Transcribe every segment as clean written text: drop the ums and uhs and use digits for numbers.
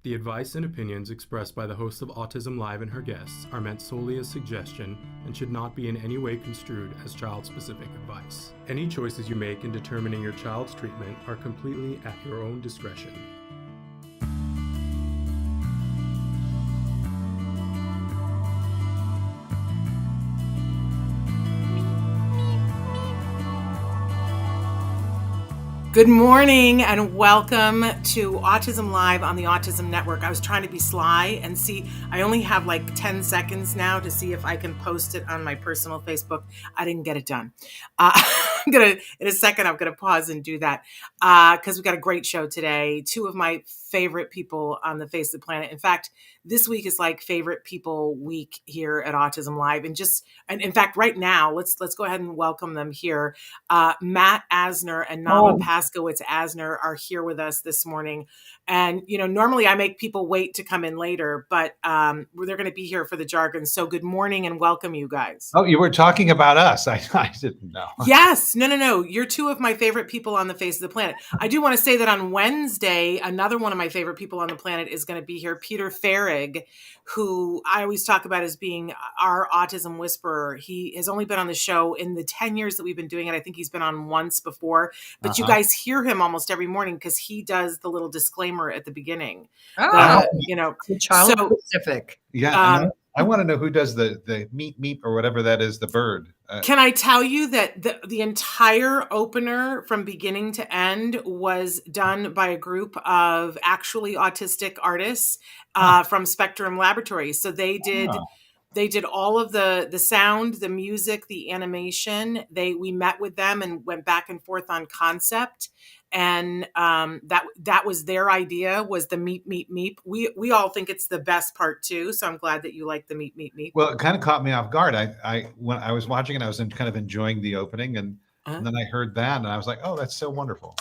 The advice and opinions expressed by the host of Autism Live and her guests are meant solely as suggestion and should not be in any way construed as child-specific advice. Any choices you make in determining your child's treatment are completely at your own discretion. Good morning and welcome to Autism Live on the Autism Network. I was trying to be sly and see, I only have like 10 seconds now to see if I can post it on my personal Facebook. I didn't get it done. In a second, I'm going to pause and do that because we've got a great show today. Two of my favorite people on the face of the planet. In fact, this week is like favorite people week here at Autism Live. And in fact, right now, let's go ahead and welcome them here. Matt Asner and Navah Paskowitz-Asner are here with us this morning. And, you know, normally I make people wait to come in later, but they're going to be here for the Jargon. So good morning and welcome, you guys. Oh, you were talking about us. I didn't know. Yes. No. You're two of my favorite people on the face of the planet. I do want to say that on Wednesday, another one of my favorite people on the planet is going to be here, Peter Farrig, who I always talk about as being our autism whisperer. He has only been on the show in the 10 years that we've been doing it. I think he's been on once before, but you guys hear him almost every morning because he does the little disclaimer at the beginning. Child specific. Yeah. I want to know who does the meep or whatever that is, the bird. Can I tell you that the entire opener from beginning to end was done by a group of actually autistic artists from Spectrum Laboratories. So they did all of the sound, the music, the animation. We met with them and went back and forth on concept. And that was their idea, was the meep, meep, meep. We all think it's the best part too. So I'm glad that you like the meep, meep, meep. Well, it kind of caught me off guard. When I was watching it, I was kind of enjoying the opening, and then I heard that, and I was like, "Oh, that's so wonderful!"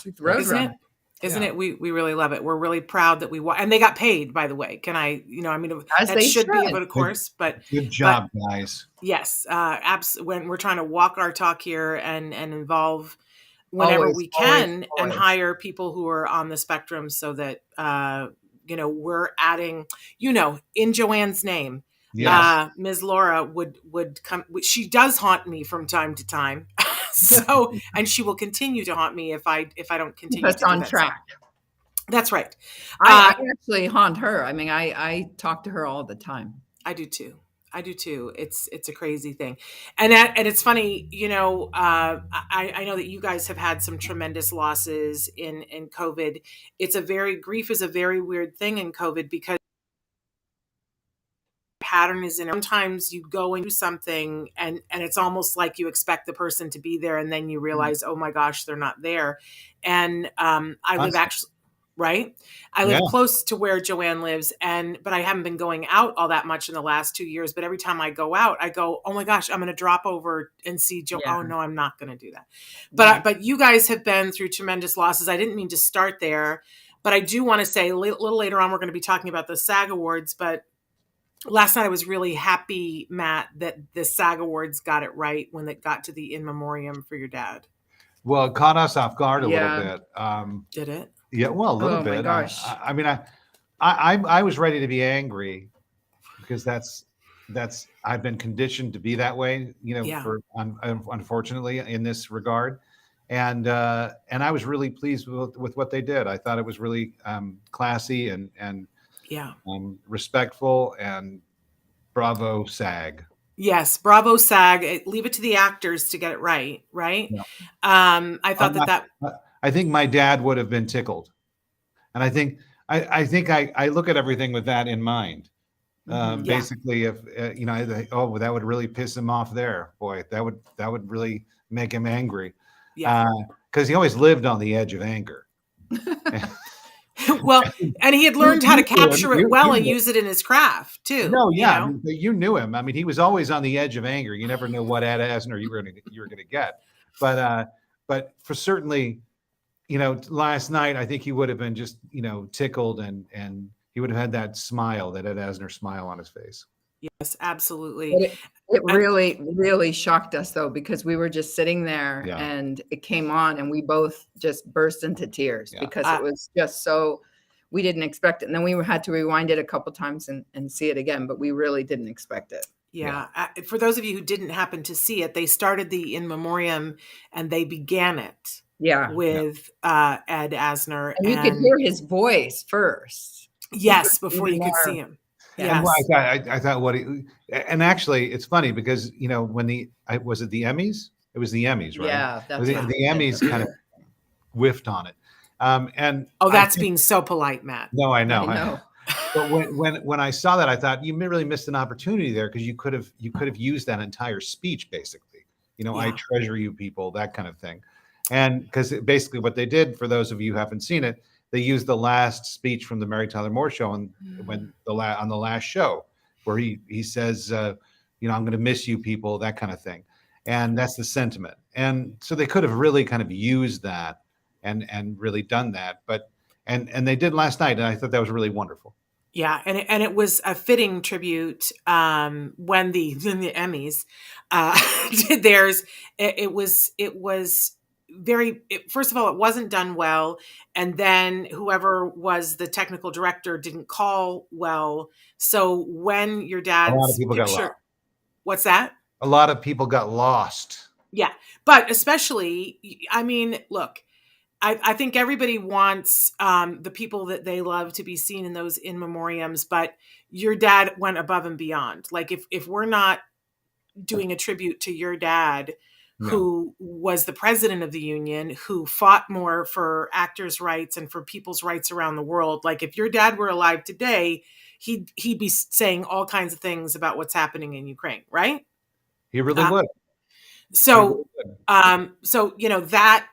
Isn't it? We really love it. We're really proud that and they got paid, by the way. Can I? That should be, of course. But good job, guys. Yes, when we're trying to walk our talk here and involve whenever we can and hire people who are on the spectrum so that, we're adding, in Joanne's name, yes. Ms. Laura would come. She does haunt me from time to time. So, and she will continue to haunt me if I don't continue. That's on track. That's right. I actually haunt her. I mean, I talk to her all the time. I do too. It's a crazy thing. And it's funny, I know that you guys have had some tremendous losses in COVID. Grief is a very weird thing in COVID because pattern is sometimes you go and do something and it's almost like you expect the person to be there and then you realize, oh my gosh, they're not there. And I live close to where Joanne lives, but I haven't been going out all that much in the last 2 years. But every time I go out, I go, oh my gosh, I'm going to drop over and see Joanne. Yeah. Oh no, I'm not going to do that. But you guys have been through tremendous losses. I didn't mean to start there, but I do want to say a little later on, we're going to be talking about the SAG Awards. But last night I was really happy, Matt, that the SAG Awards got it right when it got to the in memoriam for your dad. Well, it caught us off guard a little bit. Did it? Yeah, well, a little bit. My gosh. I was ready to be angry because that's I've been conditioned to be that way, unfortunately in this regard. And I was really pleased with what they did. I thought it was really classy and respectful, and bravo SAG. Yes, bravo SAG. Leave it to the actors to get it right. Yeah. I thought I think my dad would have been tickled, and I think I look at everything with that in mind. Basically, if that would really piss him off there. Boy, that would really make him angry. Yeah, because he always lived on the edge of anger. Well, and he had learned how to capture it well and use it in his craft too. No, yeah, you knew him. I mean, he was always on the edge of anger. You never know what Ed Asner you were going to get. But for certainly, last night I think he would have been just tickled and he would have had that smile, that Ed Asner smile on his face. Yes, absolutely. It really, really shocked us though, because we were just sitting there and it came on and we both just burst into tears because it was just so, we didn't expect it. And then we had to rewind it a couple times and see it again, but we really didn't expect it. Yeah. For those of you who didn't happen to see it, they started the in memoriam and they began it with Ed Asner. And you could hear his voice first. Yes, before you could see him. Yes. I thought and actually it's funny because, when was it the Emmys? It was the Emmys, right? Yeah. That's the Emmys kind of whiffed on it. And that's being so polite, Matt. No, I know. But when I saw that, I thought you really missed an opportunity there because you could have used that entire speech basically. I treasure you people, that kind of thing. And because basically what they did, for those of you who haven't seen it, they used the last speech from the Mary Tyler Moore Show on the last show, where he says, I'm going to miss you people, that kind of thing. And that's the sentiment. And so they could have really kind of used that and really done that. But and they did last night, and I thought that was really wonderful. Yeah, and it was a fitting tribute when the Emmys did theirs. It was very, first of all, it wasn't done well, and then whoever was the technical director didn't call well. So when your dad's a lot of people got lost. What's that? A lot of people got lost. Yeah, but especially, I mean, look. I think everybody wants the people that they love to be seen in those in memoriams, but your dad went above and beyond. Like if we're not doing a tribute to your dad, who was the president of the union, who fought more for actors' rights and for people's rights around the world, like if your dad were alive today, he'd be saying all kinds of things about what's happening in Ukraine, right? He really would. So that.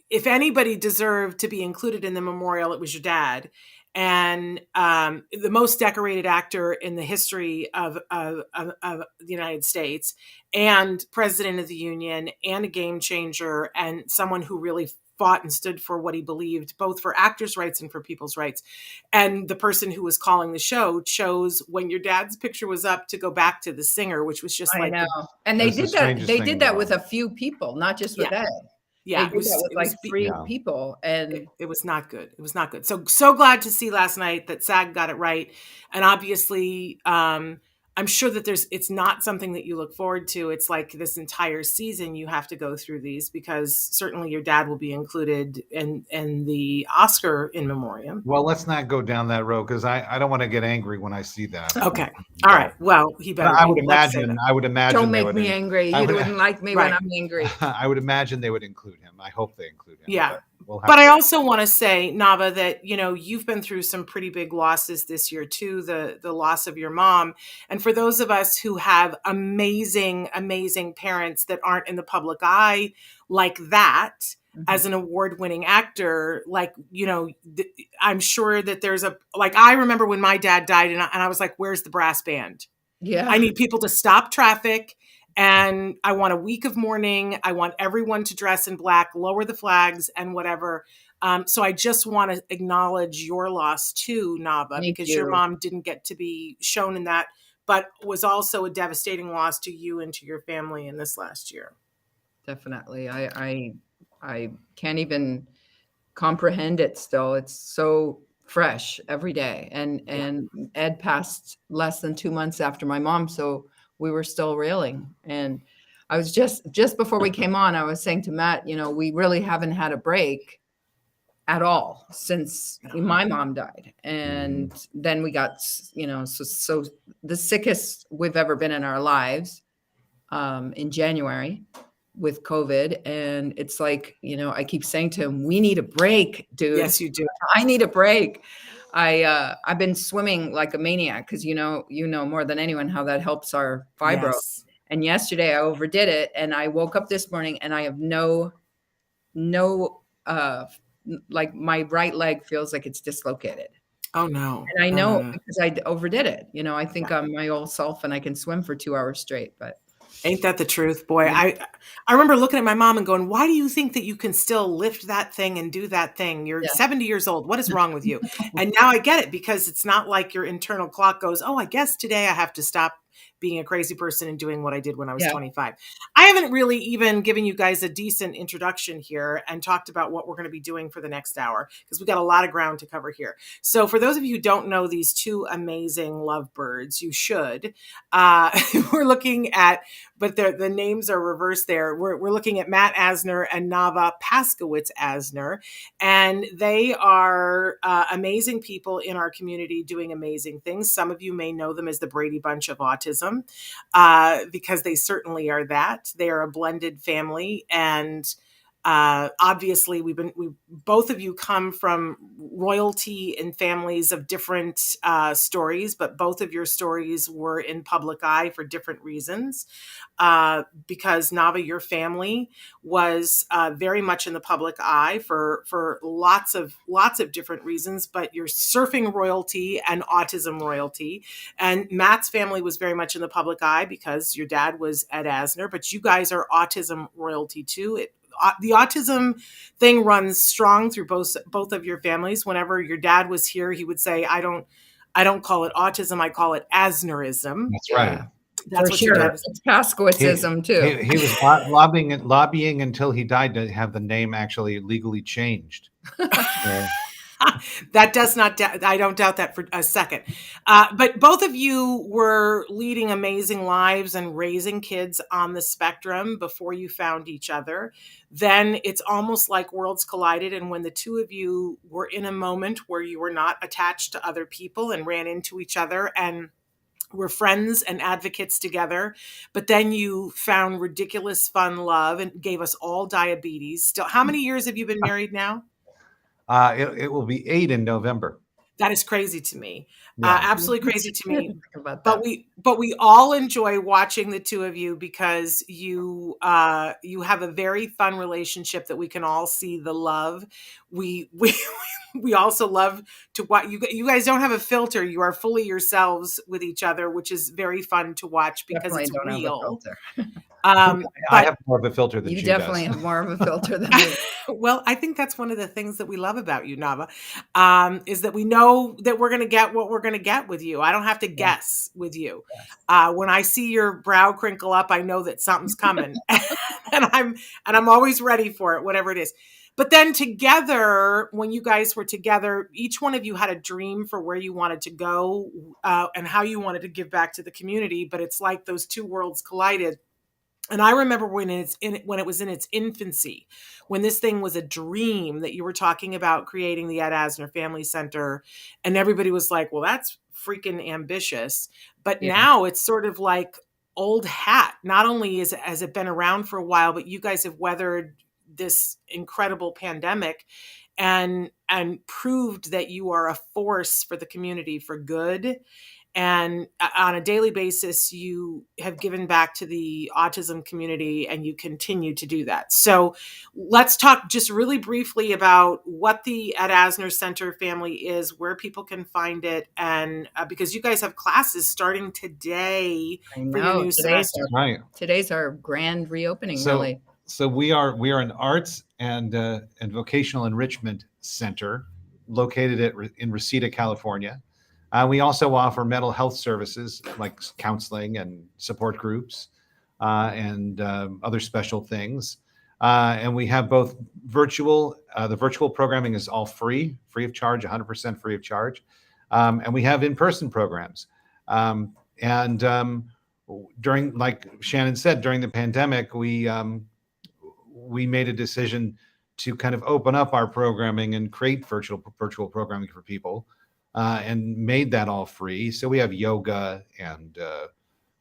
If anybody deserved to be included in the memorial, it was your dad. And the most decorated actor in the history of the United States, and president of the union, and a game changer, and someone who really fought and stood for what he believed, both for actors' rights and for people's rights. And the person who was calling the show chose, when your dad's picture was up, to go back to the singer, which was just I know. And they did that. They did that with a few people, not just with Ed. Yeah, it was like three people, and it was not good. It was not good. So glad to see last night that SAG got it right, and obviously, I'm sure that it's not something that you look forward to. It's like this entire season you have to go through these, because certainly your dad will be included in the Oscar in memoriam. Well, let's not go down that road, because I don't want to get angry when I see that. Okay. All right. Well, he better. I would imagine. Don't make me angry. You wouldn't like me when I'm angry. I would imagine they would include him. I hope they include him. Yeah. But I also want to say, Navah, that, you've been through some pretty big losses this year too, the loss of your mom. And for those of us who have amazing, amazing parents that aren't in the public eye like that, as an award-winning actor, like, I'm sure that there's I remember when my dad died, and I was like, where's the brass band? Yeah. I need people to stop traffic. And I want a week of mourning. I want everyone to dress in black, lower the flags and whatever. So I just want to acknowledge your loss too, Navah, because your mom didn't get to be shown in that, but was also a devastating loss to you and to your family in this last year. Definitely. I can't even comprehend it still. It's so fresh every day. And Ed passed less than 2 months after my mom. So we were still reeling. And I was just before we came on, I was saying to Matt, we really haven't had a break at all since my mom died. And then we got, so the sickest we've ever been in our lives in January with COVID. And it's like, I keep saying to him, we need a break, dude. Yes, you do. I need a break. I've been swimming like a maniac, because you know more than anyone how that helps our fibro. Yes. And yesterday I overdid it, and I woke up this morning and I have no like my right leg feels like it's dislocated. Oh no. And I know because I overdid it. I think I'm my old self and I can swim for 2 hours straight, but ain't that the truth, boy? I remember looking at my mom and going, why do you think that you can still lift that thing and do that thing? You're 70 years old. What is wrong with you? And now I get it, because it's not like your internal clock goes, oh, I guess today I have to stop being a crazy person and doing what I did when I was Yeah. 25. I haven't really even given you guys a decent introduction here and talked about what we're going to be doing for the next hour, because we've got a lot of ground to cover here. So for those of you who don't know these two amazing lovebirds, you should. We're looking at, but the names are reversed there. We're looking at Matt Asner and Navah Paskowitz-Asner, and they are amazing people in our community doing amazing things. Some of you may know them as the Brady Bunch of Autism, because they certainly are that. They are a blended family, and obviously both of you come from royalty and families of different stories, but both of your stories were in public eye for different reasons. Because Navah, your family was very much in the public eye for lots of different reasons, but you're surfing royalty and autism royalty. And Matt's family was very much in the public eye because your dad was Ed Asner, but you guys are autism royalty too. The autism thing runs strong through both of your families. Whenever your dad was here, he would say, I don't call it autism, I call it Asnerism. That's right. Yeah. That's For what sure. your dad was. It's Paskowitz-ism too. He was lobbying until he died to have the name actually legally changed. So, That does not, I don't doubt that for a second. But both of you were leading amazing lives and raising kids on the spectrum before you found each other. Then it's almost like worlds collided. And when the two of you were in a moment where you were not attached to other people and ran into each other and were friends and advocates together, but then you found ridiculous fun love and gave us all diabetes. Still, how many years have you been married now? it will be 8 in November. That is crazy to me. Yeah. Absolutely crazy to me. Think about that. But we all enjoy watching the two of you because you have a very fun relationship that we can all see the love. We also love to watch you guys don't have a filter. You are fully yourselves with each other, which is very fun to watch because Definitely it's don't have a real. filter. I have more of a filter than You she definitely does. have more of a filter than me. Well, I think that's one of the things that we love about you, Navah, is that we know that we're going to get what we're going to get with you. I don't have to guess with you. When I see your brow crinkle up, I know that something's coming, and I'm always ready for it, whatever it is. But then together, when you guys were together, each one of you had a dream for where you wanted to go and how you wanted to give back to the community. But it's like those two worlds collided. And I remember when it was in its infancy, when this thing was a dream that you were talking about creating the Ed Asner Family Center, and everybody was like, well, that's freaking ambitious. But now it's sort of like old hat. Not only has it been around for a while, but you guys have weathered this incredible pandemic and proved that you are a force for the community for good. And on a daily basis, you have given back to the autism community and you continue to do that. So let's talk just really briefly about what the Ed Asner Center family is, where people can find it. And because you guys have classes starting today for your new semester. Today's our grand reopening, So- really. So we are an arts and vocational enrichment center located in Reseda, California. We also offer mental health services like counseling and support groups and other special things. And we have both virtual. The virtual programming is all free of charge, 100% free of charge. And we have in-person programs. During, like Shannon said, during the pandemic, we made a decision to kind of open up our programming and create virtual programming for people, and made that all free. So we have yoga and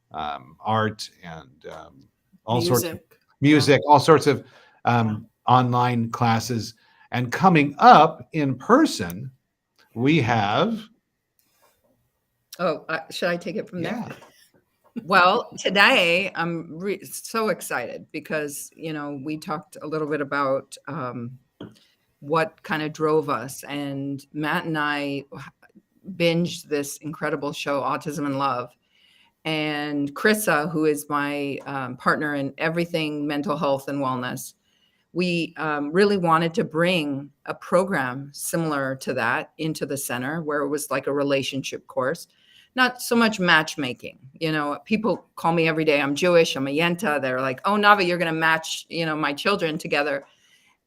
art and all sorts of music, all sorts of online classes. And coming up in person, we have. Oh, should I take it from there? Well, today I'm so excited because, we talked a little bit about what kind of drove us. And Matt and I binged this incredible show, Autism and Love. And Chrissa, who is my partner in everything mental health and wellness, we really wanted to bring a program similar to that into the center where it was like a relationship course. not so much matchmaking. You know, people call me every day, I'm Jewish, I'm a Yenta. They're like, oh, Navah, you're going to match, you know, my children together.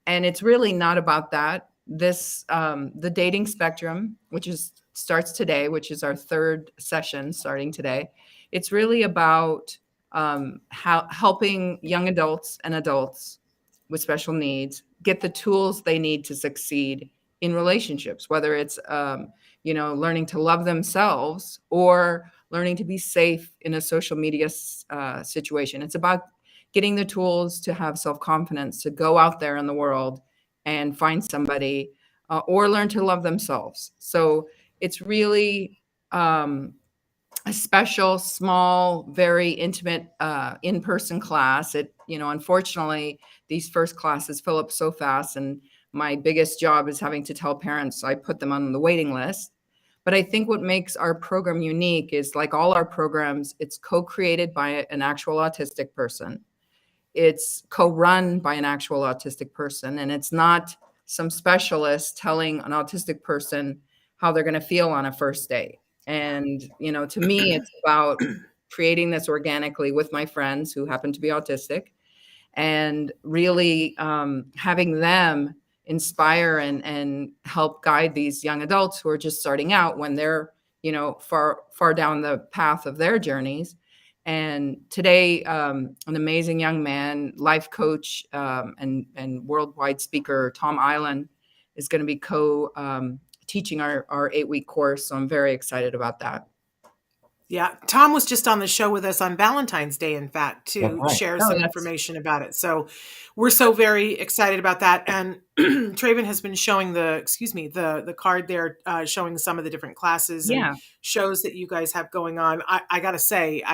And it's really not about that. This, the dating spectrum, which starts today, which is our third session starting today. It's really about helping young adults and adults with special needs get the tools they need to succeed in relationships, whether it's, you know, learning to love themselves or learning to be safe in a social media situation. It's about getting the tools to have self-confidence, to go out there in the world and find somebody or learn to love themselves. So it's really a special, small, very intimate in-person class. It, you know, unfortunately, these first classes fill up so fast, and my biggest job is having to tell parents I put them on the waiting list. But I think what makes our program unique is, like all our programs, it's co-created by an actual autistic person. It's co-run by an actual autistic person, and it's not some specialist telling an autistic person how they're going to feel on a first date. And, you know, to me, it's about creating this organically with my friends who happen to be autistic, and really having them inspire and help guide these young adults who are just starting out when they're, you know, far down the path of their journeys. And today, an amazing young man, life coach, and worldwide speaker, Tom Island, is going to be teaching our 8-week course. So I'm very excited about that. Yeah, Tom was just on the show with us on Valentine's Day, in fact, to right. share some information about it. So we're so very excited about that. And Traven has been showing the card there, showing some of the different classes and shows that you guys have going on. I got to say,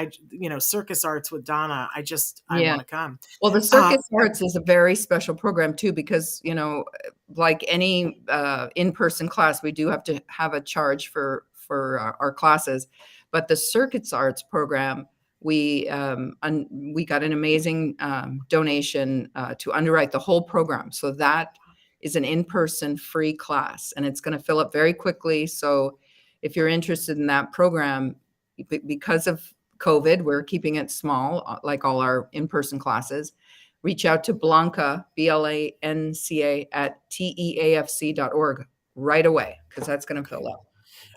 Circus Arts with Donna, I want to come. Well, the Circus Arts is a very special program too, because, you know, like any in-person class, we do have to have a charge for our classes. But the Circuits Arts program, we got an amazing donation to underwrite the whole program. So that is an in-person free class, and it's going to fill up very quickly. So if you're interested in that program, because of COVID, we're keeping it small, like all our in-person classes. Reach out to Blanca, BLANCA, at teafc.org right away, because that's going to fill up.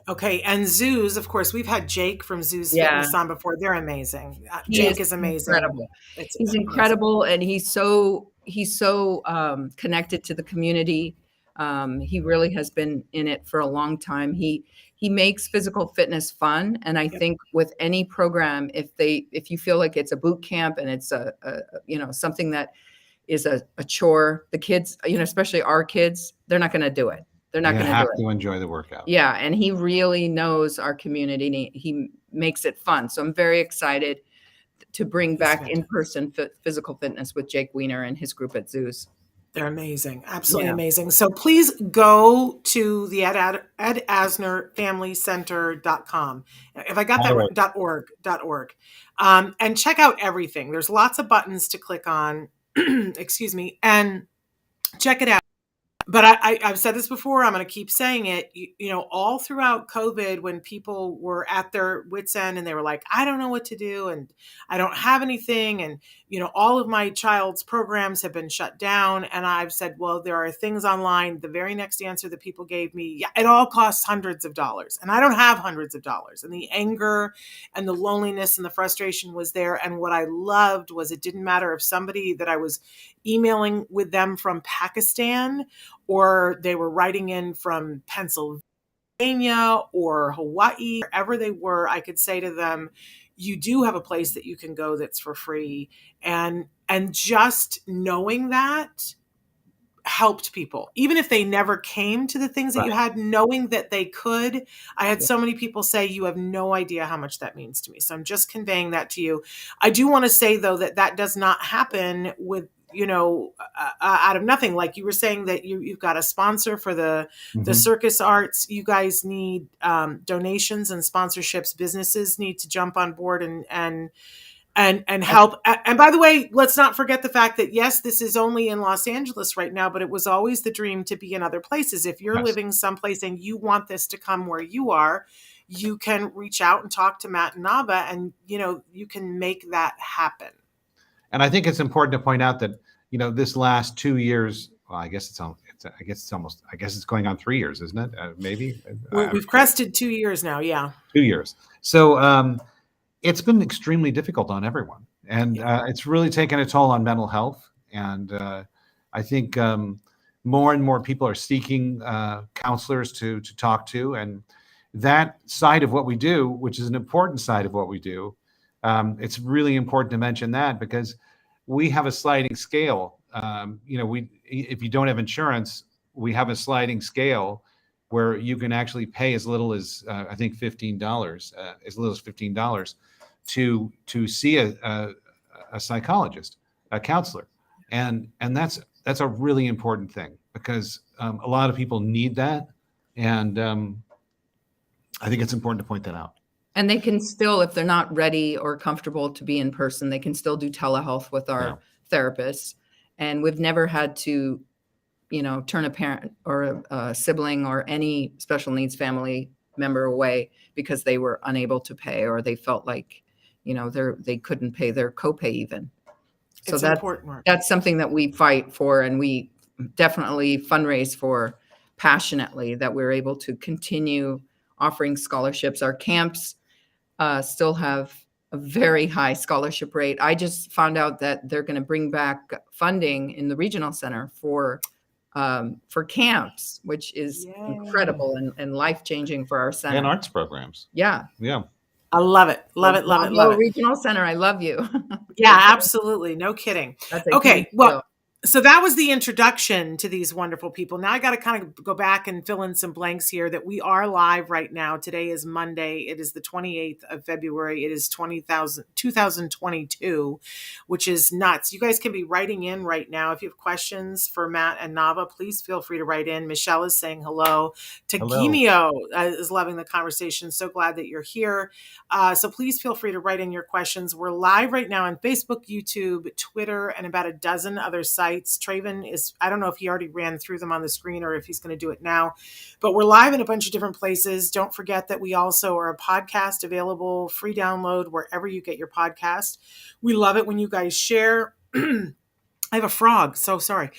Okay, and zoos, of course, we've had Jake from Zoos Fitness on before. They're amazing. Jake is amazing. Incredible. He's incredible, and he's so connected to the community. He really has been in it for a long time. He makes physical fitness fun, and I think with any program, if you feel like it's a boot camp and it's a something that is a chore, the kids, especially our kids, they're not going to do it. They're not going to do it. You have to enjoy the workout. Yeah, and he really knows our community, and he makes it fun. So I'm very excited to bring back in-person physical fitness with Jake Wiener and his group at Zoos. They're amazing. Absolutely amazing. So please go to the Ed Asner Family Center.com. If I got that right, .org. And check out everything. There's lots of buttons to click on, excuse me, and check it out. But I've said this before, I'm going to keep saying it, all throughout COVID, when people were at their wits' end and they were like, I don't know what to do and I don't have anything. And, all of my child's programs have been shut down. And I've said, well, there are things online. The very next answer that people gave me, it all costs hundreds of dollars. And I don't have hundreds of dollars. And the anger and the loneliness and the frustration was there. And what I loved was it didn't matter if somebody that I was emailing with them from Pakistan, or they were writing in from Pennsylvania or Hawaii, wherever they were, I could say to them, you do have a place that you can go that's for free. And just knowing that helped people, even if they never came to the things that you had, knowing that they could. I had so many people say, you have no idea how much that means to me. So I'm just conveying that to you. I do want to say, though, that does not happen with, out of nothing. Like you were saying that you've got a sponsor for the Circus Arts. You guys need donations and sponsorships. Businesses need to jump on board and help. And by the way, let's not forget the fact that, yes, this is only in Los Angeles right now, but it was always the dream to be in other places. If you're living someplace and you want this to come where you are, you can reach out and talk to Matt and Navah, and, you can make that happen. And I think it's important to point out that, this last 2 years, well, I guess it's going on 3 years, isn't it? Maybe We've crested 2 years now. Yeah. 2 years. So it's been extremely difficult on everyone, and it's really taken a toll on mental health. And I think more and more people are seeking counselors to talk to, and that side of what we do, which is an important side of what we do, it's really important to mention that, because we have a sliding scale. If you don't have insurance, we have a sliding scale where you can actually pay as little as I think $15, as little as $15 to see a psychologist, a counselor, and that's a really important thing, because a lot of people need that, and I think it's important to point that out. And they can still, if they're not ready or comfortable to be in person, they can still do telehealth with our therapists. And we've never had to, turn a parent or a sibling or any special needs family member away because they were unable to pay, or they felt like, they couldn't pay their copay even. So It's important. That's something that we fight for, and we definitely fundraise for passionately, that we're able to continue offering scholarships. Our camps still have a very high scholarship rate. I just found out that they're going to bring back funding in the regional center for camps, which is incredible and life-changing for our center. And arts programs. Yeah. Yeah. I love it. Love it. Love it. Love it. Regional center. I love you. Yeah, absolutely. No kidding. Okay. Well, so that was the introduction to these wonderful people. Now I got to kind of go back and fill in some blanks here, that we are live right now. Today is Monday. It is the 28th of February. It is 2022, which is nuts. You guys can be writing in right now. If you have questions for Matt and Navah, please feel free to write in. Michelle is saying hello. Tagimio is loving the conversation. So glad that you're here. So please feel free to write in your questions. We're live right now on Facebook, YouTube, Twitter, and about a dozen other sites. Traven is, I don't know if he already ran through them on the screen or if he's going to do it now, but we're live in a bunch of different places. Don't forget that we also are a podcast available, free download wherever you get your podcast. We love it when you guys share. I have a frog, so sorry.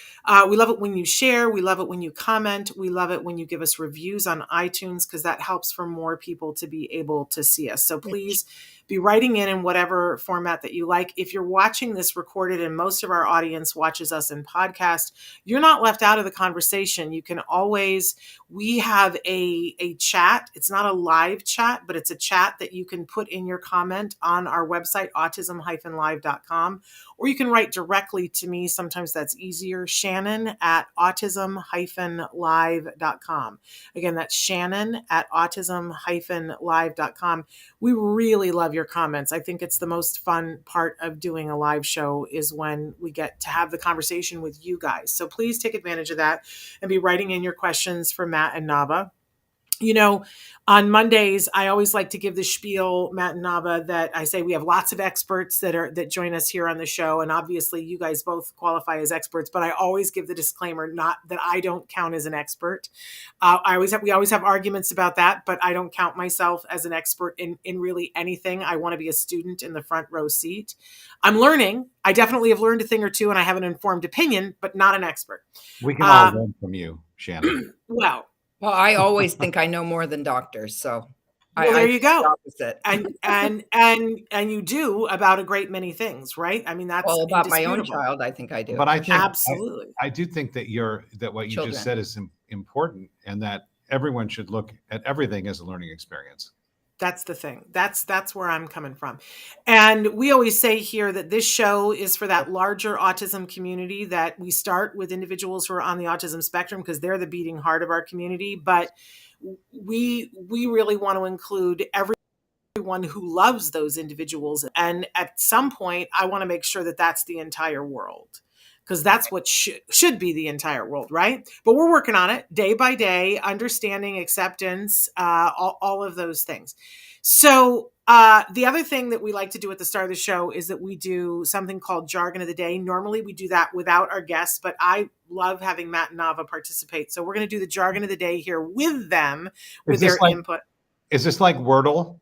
We love it when you share. We love it when you comment. We love it when you give us reviews on iTunes, because that helps for more people to be able to see us. So please be writing in whatever format that you like. If you're watching this recorded, and most of our audience watches us in podcast, you're not left out of the conversation. You can always, we have a chat. It's not a live chat, but it's a chat that you can put in your comment on our website, autism-live.com, or you can write directly to me. Sometimes that's easier. Shannon at autism-live.com. Again, that's Shannon at autism-live.com. We really love your comments. I think it's the most fun part of doing a live show, is when we get to have the conversation with you guys. So please take advantage of that and be writing in your questions for Matt and Navah. On Mondays, I always like to give the spiel, Matt and Navah, that I say we have lots of experts that join us here on the show. And obviously you guys both qualify as experts, but I always give the disclaimer, not that I don't count as an expert. We always have arguments about that, but I don't count myself as an expert in really anything. I want to be a student in the front row seat. I'm learning. I definitely have learned a thing or two, and I have an informed opinion, but not an expert. We can all learn from you, Shannon. Well, I always think I know more than doctors, so there you go. The and you do about a great many things, right? I mean, that's about my own child. I think I do. But I think absolutely, I do think that what you just said is important, and that everyone should look at everything as a learning experience. That's the thing. That's where I'm coming from. And we always say here that this show is for that larger autism community, that we start with individuals who are on the autism spectrum because they're the beating heart of our community. But we really want to include everyone who loves those individuals. And at some point, I want to make sure that that's the entire world, because that's what should be the entire world, right? But we're working on it day by day, understanding, acceptance, all of those things. So the other thing that we like to do at the start of the show is that we do something called Jargon of the Day. Normally we do that without our guests, but I love having Matt and Navah participate. So we're going to do the Jargon of the Day here with them, with their input. Is this like Wordle?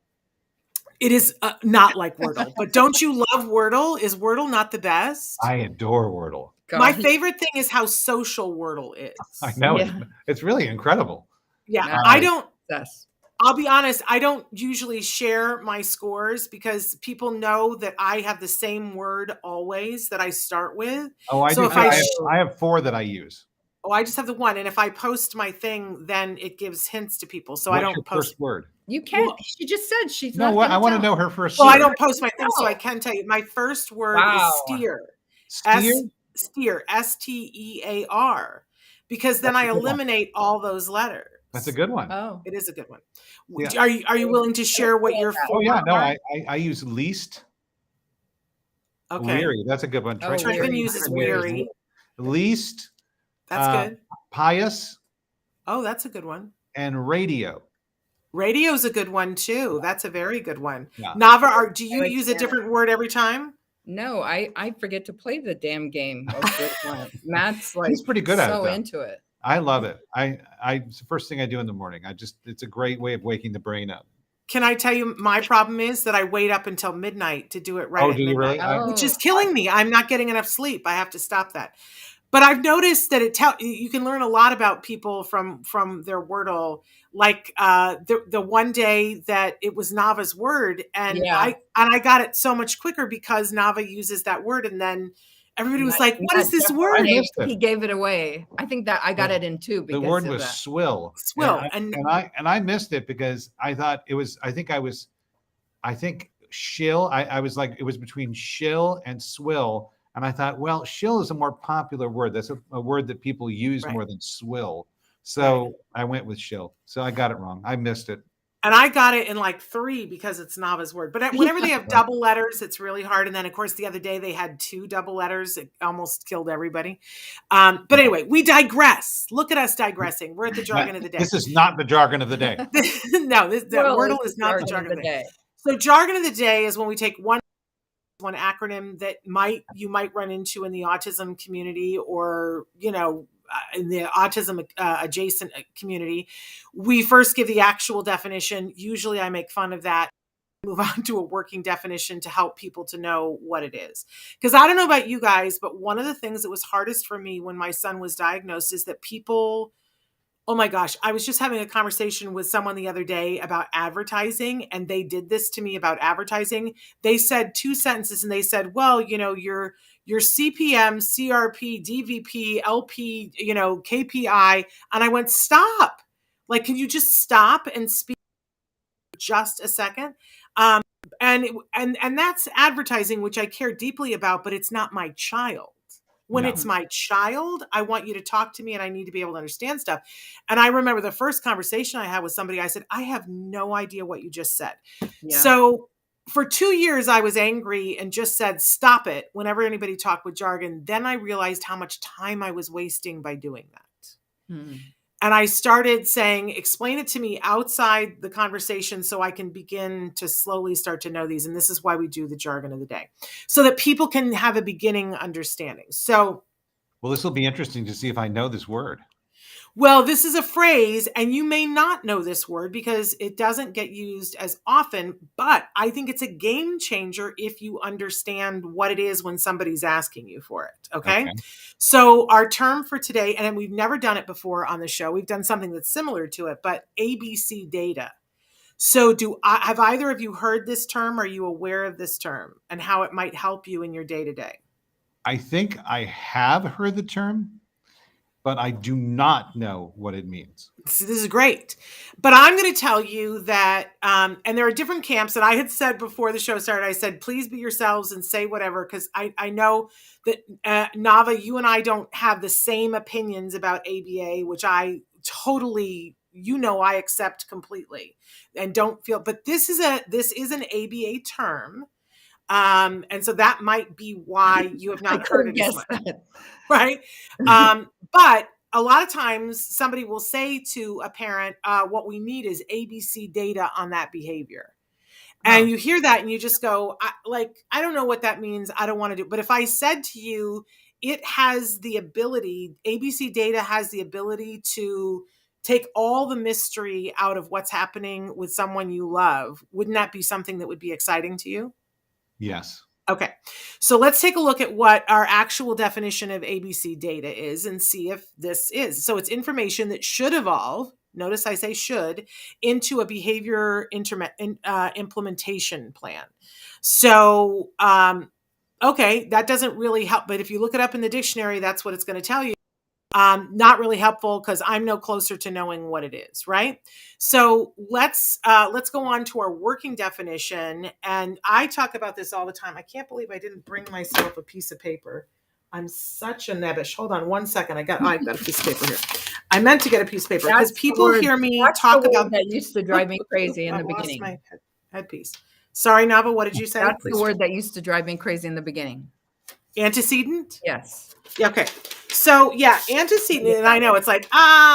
It is not like Wordle, but don't you love Wordle? Is Wordle not the best? I adore Wordle. God, My favorite thing is how social Wordle is. I know Yeah. it's really incredible. Yeah, Nice. I don't. Yes. I'll be honest, I don't usually share my scores because people know that I have the same word always that I start with. Oh, I So do. if I have 4 that I use. Oh, I just have the one. And if I post my thing, then it gives hints to people. So I What's don't your post. first word? You can't. Well- She just said she's No, not. what I gonna want to tell. know her first Well, word. I don't post my thing, so No. I can tell you. My first word Wow. is steer. Steer? Steer. STEAR. Because then That's a I good one. eliminate all those letters. That's a good one. Oh. It is a good one. Yeah. Are you willing to share what your Oh yeah, no, are? I use least. Okay. Weary. That's a good one. Oh, Trenton weary. uses weary. Least, That's good. pious, Oh, that's a good one. and radio. Radio's a good one too. That's a very good one. Yeah. Navah, do you like use a that. different word every time? No, I forget to play the damn game. Matt's like He's pretty good at it, so though. into it. I love it. It's the first thing I do in the morning. It's a great way of waking the brain up. Can I tell you my problem is that I wait up until midnight to do it right Oh, at do you midnight, really? which is killing me. I'm not getting enough sleep. I have to stop that. But I've noticed that you can learn a lot about people from their Wordle. Like the one day that it was Nava's word, and Yeah. I got it so much quicker because Nava uses that word, and then everybody was like, "What is this I word?" missed it. He gave it away. I think that I got it in too. The Because word of was that. swill. Swill, and I missed it because I thought it was. I think shill. I was like, it was between shill and swill. And I thought, well, shill is a more popular word. That's a word that people use Right. more than swill. So I went with shill. So I got it wrong. I missed it. And I got it in like 3 because it's Nava's word. But whenever they have double letters, it's really hard. And then, of course, the other day they had 2 double letters. It almost killed everybody. But anyway, we digress. Look at us digressing. We're at the jargon of the day. This is not the jargon of the day. No, the Well, Wordle it's is not the jargon of the day. day. So jargon of the day is when we take one acronym that you might run into in the autism community, or in the autism adjacent community. We first give the actual definition. Usually I make fun of that, move on to a working definition to help people to know what it is. Because I don't know about you guys, but one of the things that was hardest for me when my son was diagnosed is that people, oh my gosh, I was just having a conversation with someone the other day about advertising, and they did this to me about advertising. They said 2 sentences, and they said, well, your CPM, CRP, DVP, LP, KPI. And I went, stop. Like, can you just stop and speak for just a second? And that's advertising, which I care deeply about, but it's not my child. When No. it's my child, I want you to talk to me and I need to be able to understand stuff. And I remember the first conversation I had with somebody, I said, I have no idea what you just said. Yeah. So for 2 years, I was angry and just said, stop it, whenever anybody talked with jargon. Then I realized how much time I was wasting by doing that. Hmm. And I started saying, explain it to me outside the conversation so I can begin to slowly start to know these. And this is why we do the jargon of the day, so that people can have a beginning understanding. So, Well, this will be interesting to see if I know this word. well, this is a phrase, and you may not know this word because it doesn't get used as often, but I think it's a game changer if you understand what it is when somebody's asking you for it. Okay. So our term for today, and we've never done it before on the show, we've done something that's similar to it, but ABC data. So have either of you heard this term? Are you aware of this term and how it might help you in your day-to-day? I think I have heard the term, but I do not know what it means. So this is great. But I'm going to tell you that, and there are different camps. And I had said before the show started, I said, please be yourselves and say whatever, because I know that, Navah, you and I don't have the same opinions about ABA, which I totally, I accept completely and don't feel, but this is an ABA term. And so that might be why you have not heard it as much. Right. But a lot of times somebody will say to a parent, what we need is ABC data on that behavior. And you hear that and you just go, I don't know what that means. I don't want to do it. But if I said to you, it has the ability, ABC data has the ability to take all the mystery out of what's happening with someone you love, wouldn't that be something that would be exciting to you? Yes. Okay, so let's take a look at what our actual definition of ABC data is and see if this is. So it's information that should evolve, notice I say should, into a behavior implementation plan. So, okay, that doesn't really help, but if you look it up in the dictionary, that's what it's going to tell you. Not really helpful because I'm no closer to knowing what it is, right? So let's go on to our working definition. And I talk about this all the time. I can't believe I didn't bring myself a piece of paper. I'm such a nebbish. Hold on one second. I got a piece of paper here. I meant to get a piece of paper because people hear me talk about that used to drive me crazy in the beginning. My headpiece. Sorry, Navah, what did you say? That's the word that used to drive me crazy in the beginning. Antecedent? Yes. Okay. So yeah, antecedent, and I know it's like,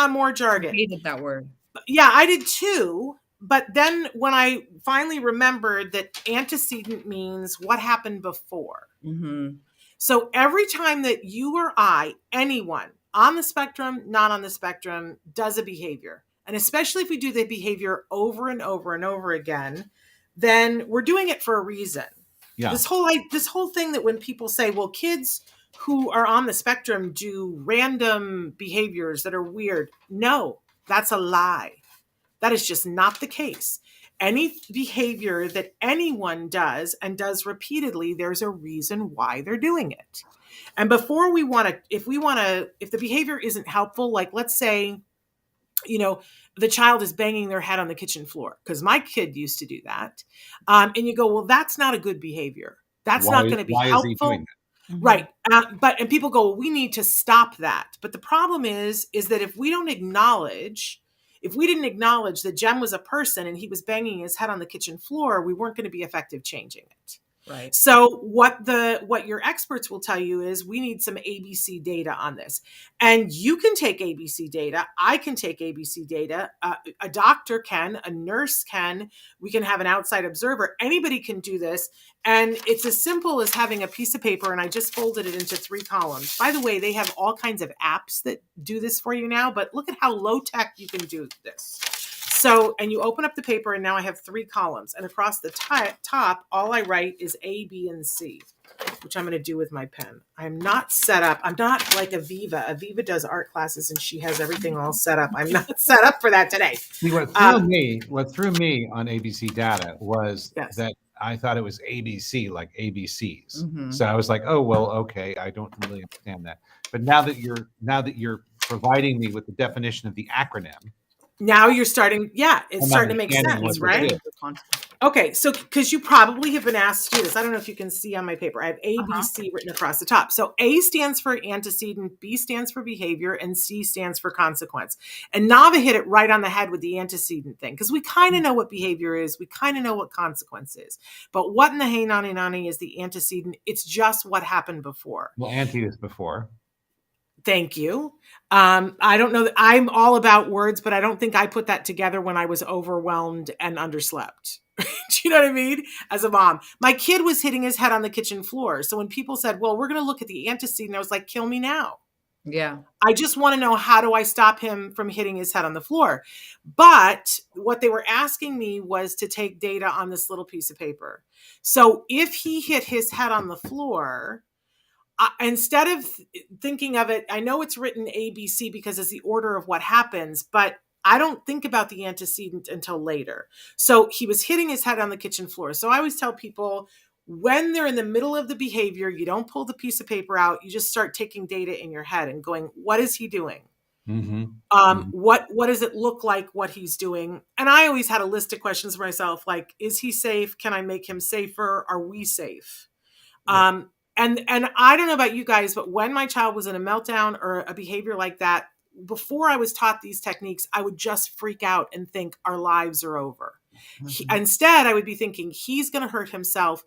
more jargon. I hated that word. Yeah, I did too. But then when I finally remembered that antecedent means what happened before. Mm-hmm. So every time that you or I, anyone on the spectrum, not on the spectrum, does a behavior, and especially if we do the behavior over and over and over again, then we're doing it for a reason. Yeah. This whole thing that when people say, well, kids who are on the spectrum do random behaviors that are weird. No, that's a lie. That is just not the case. Any behavior that anyone does and does repeatedly, there's a reason why they're doing it. And before if the behavior isn't helpful, like let's say, the child is banging their head on the kitchen floor, because my kid used to do that. And you go, well, that's not a good behavior. That's not going to be helpful. Is he doing that? Right. And people go, well, we need to stop that. But the problem is that if we didn't acknowledge that Jem was a person and he was banging his head on the kitchen floor, we weren't going to be effective changing it. Right. So what your experts will tell you is we need some ABC data on this. And you can take ABC data. I can take ABC data. A doctor can, a nurse can, we can have an outside observer. Anybody can do this. And it's as simple as having a piece of paper, and I just folded it into 3 columns. By the way, they have all kinds of apps that do this for you now, but look at how low tech you can do this. So, and you open up the paper, and now I have 3 columns. And across the top, all I write is A, B, and C, which I'm going to do with my pen. I'm not set up. I'm not like Aviva. Aviva does art classes, and she has everything all set up. I'm not set up for that today. See, what threw me on ABC data was that I thought it was ABC, like ABCs. Mm-hmm. So I was like, oh, well, okay, I don't really understand that. But now that you're providing me with the definition of the acronym, now you're starting, it's starting to make sense, right? Okay, so because you probably have been asked to do this. I don't know if you can see on my paper. I have A, B, C written across the top. So A stands for antecedent, B stands for behavior, and C stands for consequence. And Navah hit it right on the head with the antecedent thing, because we kind of know what behavior is. We kind of know what consequence is. But what in the hey nani nani is the antecedent? It's just what happened before. Well, ante is before. Thank you. I don't know. I'm all about words, but I don't think I put that together when I was overwhelmed and underslept. Do you know what I mean? As a mom, my kid was hitting his head on the kitchen floor. So when people said, well, we're going to look at the antecedent, I was like, kill me now. Yeah. I just want to know, how do I stop him from hitting his head on the floor? But what they were asking me was to take data on this little piece of paper. So if he hit his head on the floor, instead of thinking of it, I know it's written ABC because it's the order of what happens, but I don't think about the antecedent until later. So he was hitting his head on the kitchen floor. So I always tell people, when they're in the middle of the behavior, you don't pull the piece of paper out. You just start taking data in your head and going, what is he doing? Mm-hmm. What does it look like what he's doing? And I always had a list of questions for myself, like, is he safe? Can I make him safer? Are we safe? Yeah. And I don't know about you guys, but when my child was in a meltdown or a behavior like that, before I was taught these techniques, I would just freak out and think our lives are over. Mm-hmm. Instead, I would be thinking, he's going to hurt himself.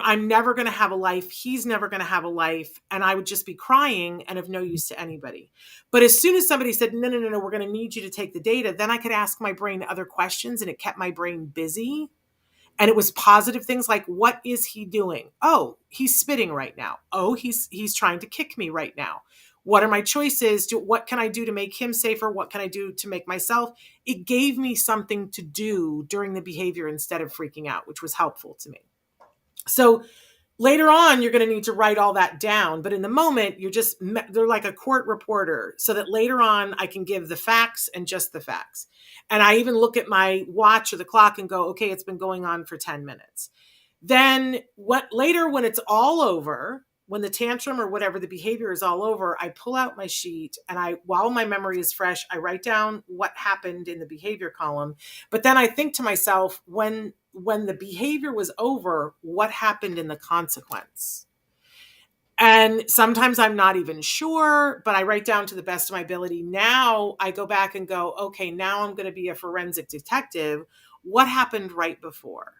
I'm never going to have a life. He's never going to have a life. And I would just be crying and of no use to anybody. But as soon as somebody said, no, we're going to need you to take the data, then I could ask my brain other questions, and it kept my brain busy. And it was positive things like, what is he doing? Oh, he's spitting right now. Oh, he's trying to kick me right now. What are my choices? What can I do to make him safer? What can I do to make myself? It gave me something to do during the behavior instead of freaking out, which was helpful to me. So later on, you're going to need to write all that down. But in the moment, they're like a court reporter, so that later on I can give the facts and just the facts. And I even look at my watch or the clock and go, okay, it's been going on for 10 minutes. Then later when it's all over, when the tantrum or whatever the behavior is all over, I pull out my sheet and while my memory is fresh, I write down what happened in the behavior column. But then I think to myself, when the behavior was over, what happened in the consequence? And sometimes I'm not even sure, but I write down to the best of my ability. Now I go back and go, okay, now I'm going to be a forensic detective. What happened right before?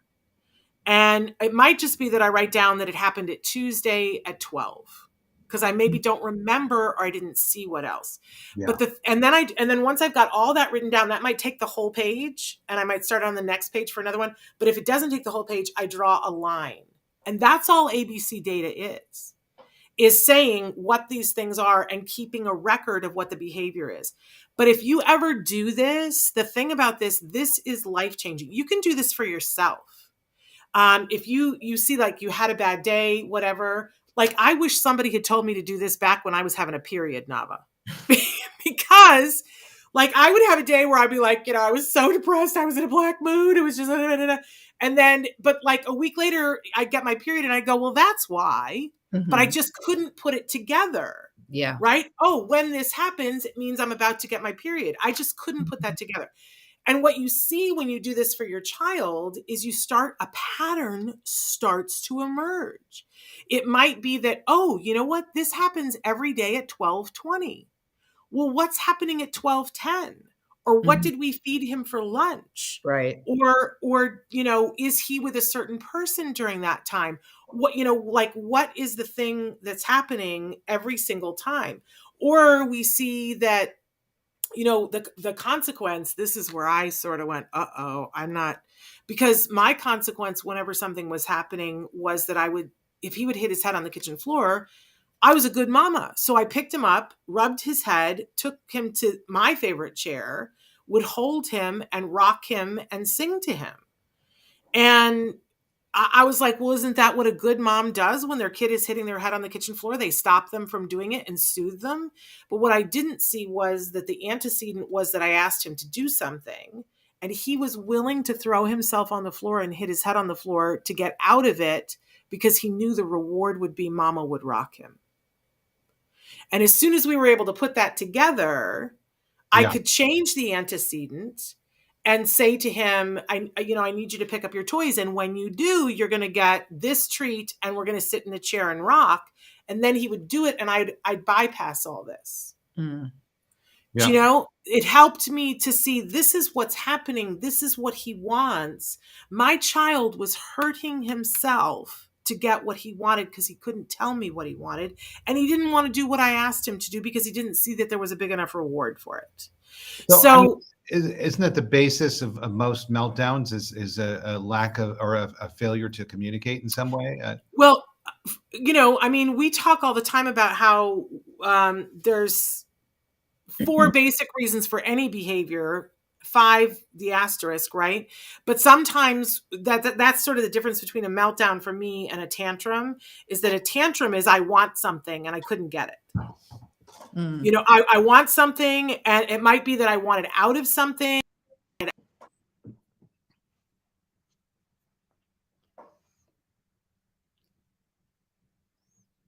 And it might just be that I write down that it happened at Tuesday at 12, because I maybe don't remember or I didn't see what else. Yeah. But and then once I've got all that written down, that might take the whole page, and I might start on the next page for another one. But if it doesn't take the whole page, I draw a line. And that's all ABC data is saying what these things are and keeping a record of what the behavior is. But if you ever do this, the thing about this is life-changing. You can do this for yourself. If you see like you had a bad day, whatever, like I wish somebody had told me to do this back when I was having a period, Navah, because like I would have a day where I'd be like, I was so depressed. I was in a black mood. It was just, and then, but like a week later I get my period and I go, well, that's why, but I just couldn't put it together. Yeah. Right. Oh, when this happens, it means I'm about to get my period. I just couldn't put that together. And what you see when you do this for your child is a pattern starts to emerge. It might be that, oh, you know what? This happens every day at 12:20. Well, what's happening at 12:10? Or what did we feed him for lunch? Right. Or, is he with a certain person during that time? What is the thing that's happening every single time? Or we see that, the consequence, this is where I sort of went, I'm not, because my consequence whenever something was happening was that if he would hit his head on the kitchen floor, I was a good mama. So I picked him up, rubbed his head, took him to my favorite chair, would hold him and rock him and sing to him. And I was like, well, isn't that what a good mom does when their kid is hitting their head on the kitchen floor? They stop them from doing it and soothe them. But what I didn't see was that the antecedent was that I asked him to do something, and he was willing to throw himself on the floor and hit his head on the floor to get out of it because he knew the reward would be mama would rock him. And as soon as we were able to put that together, I could change the antecedent and say to him, I need you to pick up your toys. And when you do, you're going to get this treat and we're going to sit in the chair and rock. And then he would do it. And I'd bypass all this. Mm. Yeah. It helped me to see this is what's happening. This is what he wants. My child was hurting himself to get what he wanted because he couldn't tell me what he wanted. And he didn't want to do what I asked him to do because he didn't see that there was a big enough reward for it. So isn't that the basis of most meltdowns is a lack of, or a failure to communicate in some way? Well, we talk all the time about how there's 4 basic reasons for any behavior, 5, the asterisk, right? But sometimes that's sort of the difference between a meltdown for me and a tantrum, is that a tantrum is I want something and I couldn't get it. I want something, and it might be that I wanted out of something.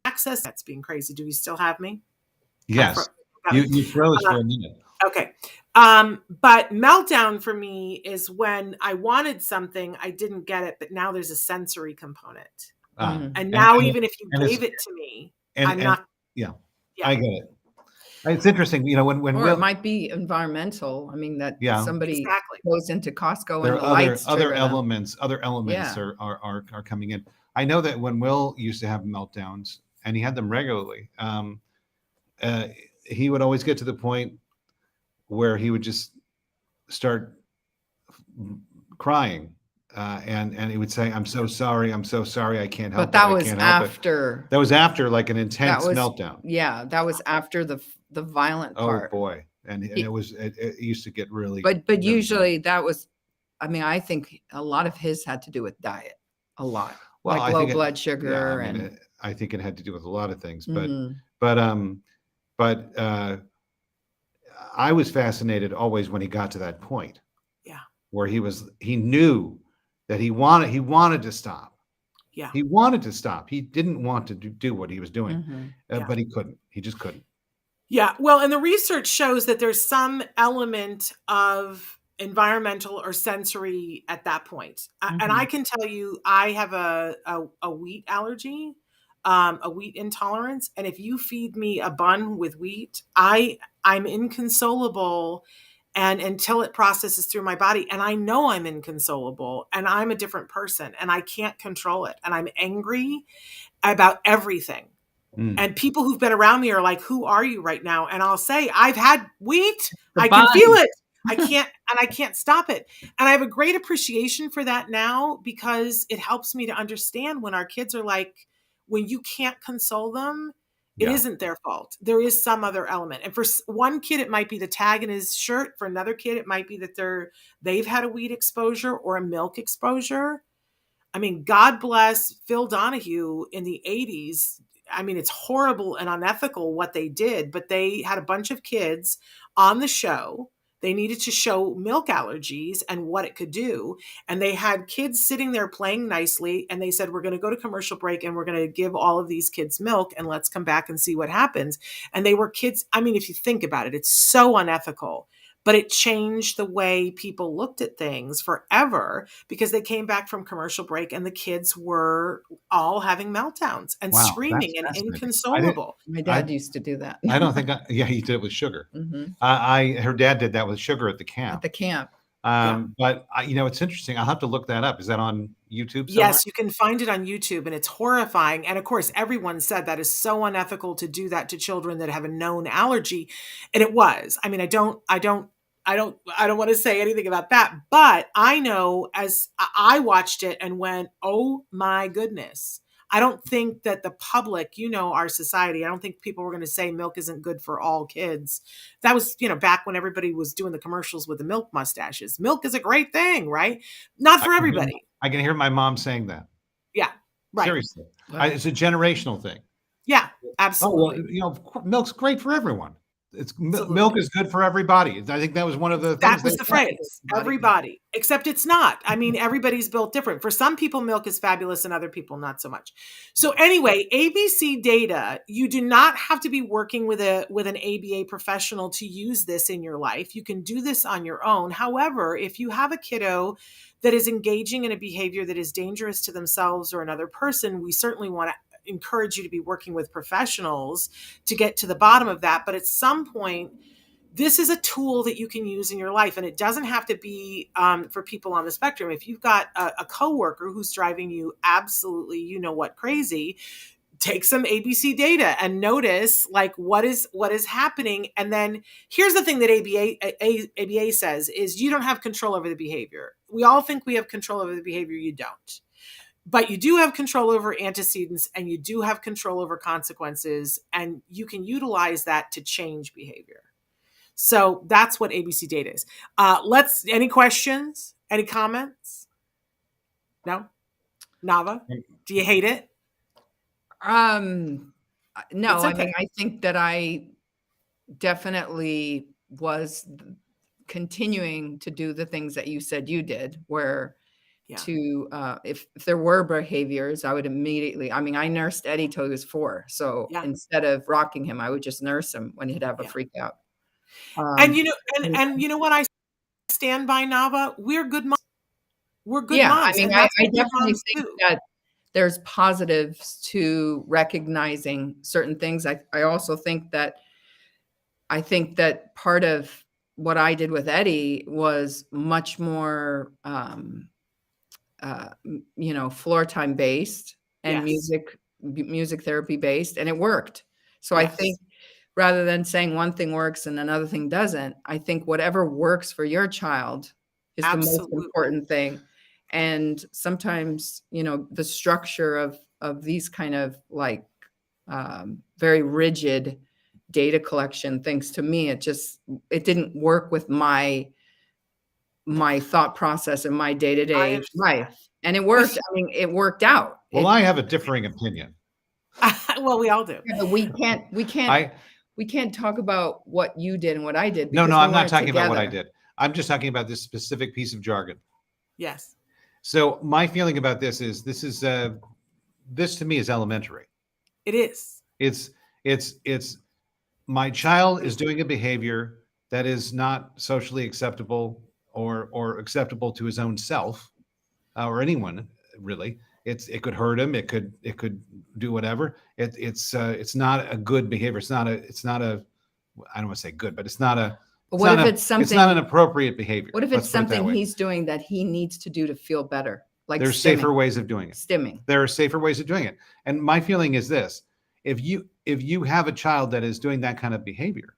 Access, that's being crazy. Do you still have me? Yes. You froze for a minute. Okay. But meltdown for me is when I wanted something, I didn't get it, but now there's a sensory component. And now even if you gave it to me, I'm not. Yeah, I get it. It's interesting, when it might be environmental. I mean, that somebody goes into Costco there and the are lights other elements are coming in. I know that when Will used to have meltdowns, and he had them regularly, he would always get to the point where he would just start crying and he would say, "I'm so sorry. I'm so sorry. I can't help But that it. I was can't help it." after. That was after like an That intense was meltdown. Yeah, that was after the violent Oh part. boy. And He- it used to get really, but really bad. usually that was, I mean, I think a lot of his had to do with diet, a lot, Well, like I low think blood yeah, sugar I mean, and. I think it had to do with a lot of things, Mhm. but I was fascinated always when he got to that point. Yeah. Where he knew that he wanted to stop. Yeah. He wanted to stop. He didn't want to do what he was doing, Mhm. Yeah. but he couldn't. He just couldn't. Yeah. Well, and the research shows that there's some element of environmental or sensory at that point. And I Mhm. can tell you, I have a wheat allergy, a wheat intolerance. And if you feed me a bun with wheat, I'm inconsolable. And until it processes through my body, and I know I'm inconsolable and I'm a different person and I can't control it. And I'm angry about everything. Mm. And people who've been around me are like, "Who are you right now?" And I'll say, "I've had wheat. The I can bun. feel it. I can't stop it." And I have a great appreciation for that now because it helps me to understand when our kids are like, when you can't console them, it Yeah. isn't their fault. There is some other element. And for one kid, it might be the tag in his shirt. For another kid, it might be that they've had a wheat exposure or a milk exposure. I mean, God bless Phil Donahue in the 80s. I mean, it's horrible and unethical what they did, but they had a bunch of kids on the show. They needed to show milk allergies and what it could do. And they had kids sitting there playing nicely. And they said, "We're going to go to commercial break and we're going to give all of these kids milk and let's come back and see what happens." And they were kids. I mean, if you think about it, it's so unethical. But it changed the way people looked at things forever because they came back from commercial break and the kids were all having meltdowns and Wow, screaming that's and fascinating. inconsolable. My I dad used to do that. I don't think yeah, he did it with sugar. Mhm. Her dad did that with sugar at the At camp. the camp. But it's interesting. I'll have to look that up. Is that on YouTube somewhere? Yes, you can find it on YouTube and it's horrifying. And of course, everyone said that is so unethical to do that to children that have a known allergy. And it was. I mean, I don't want to say anything about that, but I know as I watched it and went, "Oh my goodness." I don't think that the public, our society, I don't think people were going to say milk isn't good for all kids. That was, back when everybody was doing the commercials with the milk mustaches. Milk is a great thing, right? Not for everybody. I can hear my mom saying that. Yeah. Right. Seriously. Wow. It's a generational thing. Yeah, Oh, absolutely. well, milk's great for everyone. Absolutely. Milk is good for everybody. I think that was one of the That things was they the said. phrase, everybody, except it's not. I mean, everybody's built different. For some people, milk is fabulous and other people, not so much. So anyway, ABC data, you do not have to be working with an ABA professional to use this in your life. You can do this on your own. However, if you have a kiddo that is engaging in a behavior that is dangerous to themselves or another person, we certainly want to encourage you to be working with professionals to get to the bottom of that. But at some point, this is a tool that you can use in your life. And it doesn't have to be for people on the spectrum. If you've got a coworker who's driving you absolutely, crazy, take some ABC data and notice like what is happening. And then here's the thing that ABA says is you don't have control over the behavior. We all think we have control over the behavior. You don't. But you do have control over antecedents and you do have control over consequences, and you can utilize that to change behavior. So that's what ABC data is. Any questions? Any comments? No? Navah, do you hate it? No, It's okay. I mean, I think that I definitely was continuing to do the things that you said you did, where if there were behaviors, I would immediately, I mean, I nursed Eddie till he was 4. So instead of rocking him, I would just nurse him when he'd have a freak out. And you know what I stand by, Navah? We're good moms. We're good moms. I mean, I definitely think that there's positives to recognizing certain things. I also think that part of what I did with Eddie was much more floor time based and music therapy based, and it worked. So I think rather than saying one thing works and another thing doesn't, I think whatever works for your child is the most important thing. And sometimes, the structure of these kind of like very rigid data collection things, to me, it didn't work with my thought process and my day-to-day life. And it worked. I mean, it worked out. Well, I have a differing opinion. Well, we all do. Yeah, but we can't talk about what you did and what I did. No, because I'm we not weren't talking about what I together. did. I'm just talking about this specific piece of jargon. Yes. So my feeling about this to me is elementary. It is. It's my child is doing a behavior that is not socially acceptable or acceptable to his own self or anyone really. It could hurt him. It could do whatever. It's not a good behavior. It's not a I don't want to say good, but it's not a. But what if it's something? It's not an appropriate behavior. What if it's something he's doing that he needs to do to feel better? Like there's safer ways of doing it. Stimming. There are safer ways of doing it. And my feeling is this: if you have a child that is doing that kind of behavior,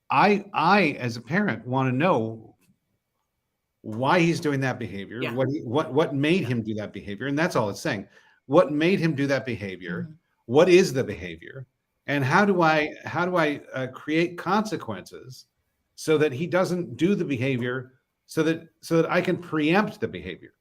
I as a parent want to know why he's doing that behavior. Yeah. What made him do that behavior? And that's all it's saying. What made him do that behavior? Mhm. What is the behavior? And how do I create consequences so that he doesn't do the behavior, so that I can preempt the behavior?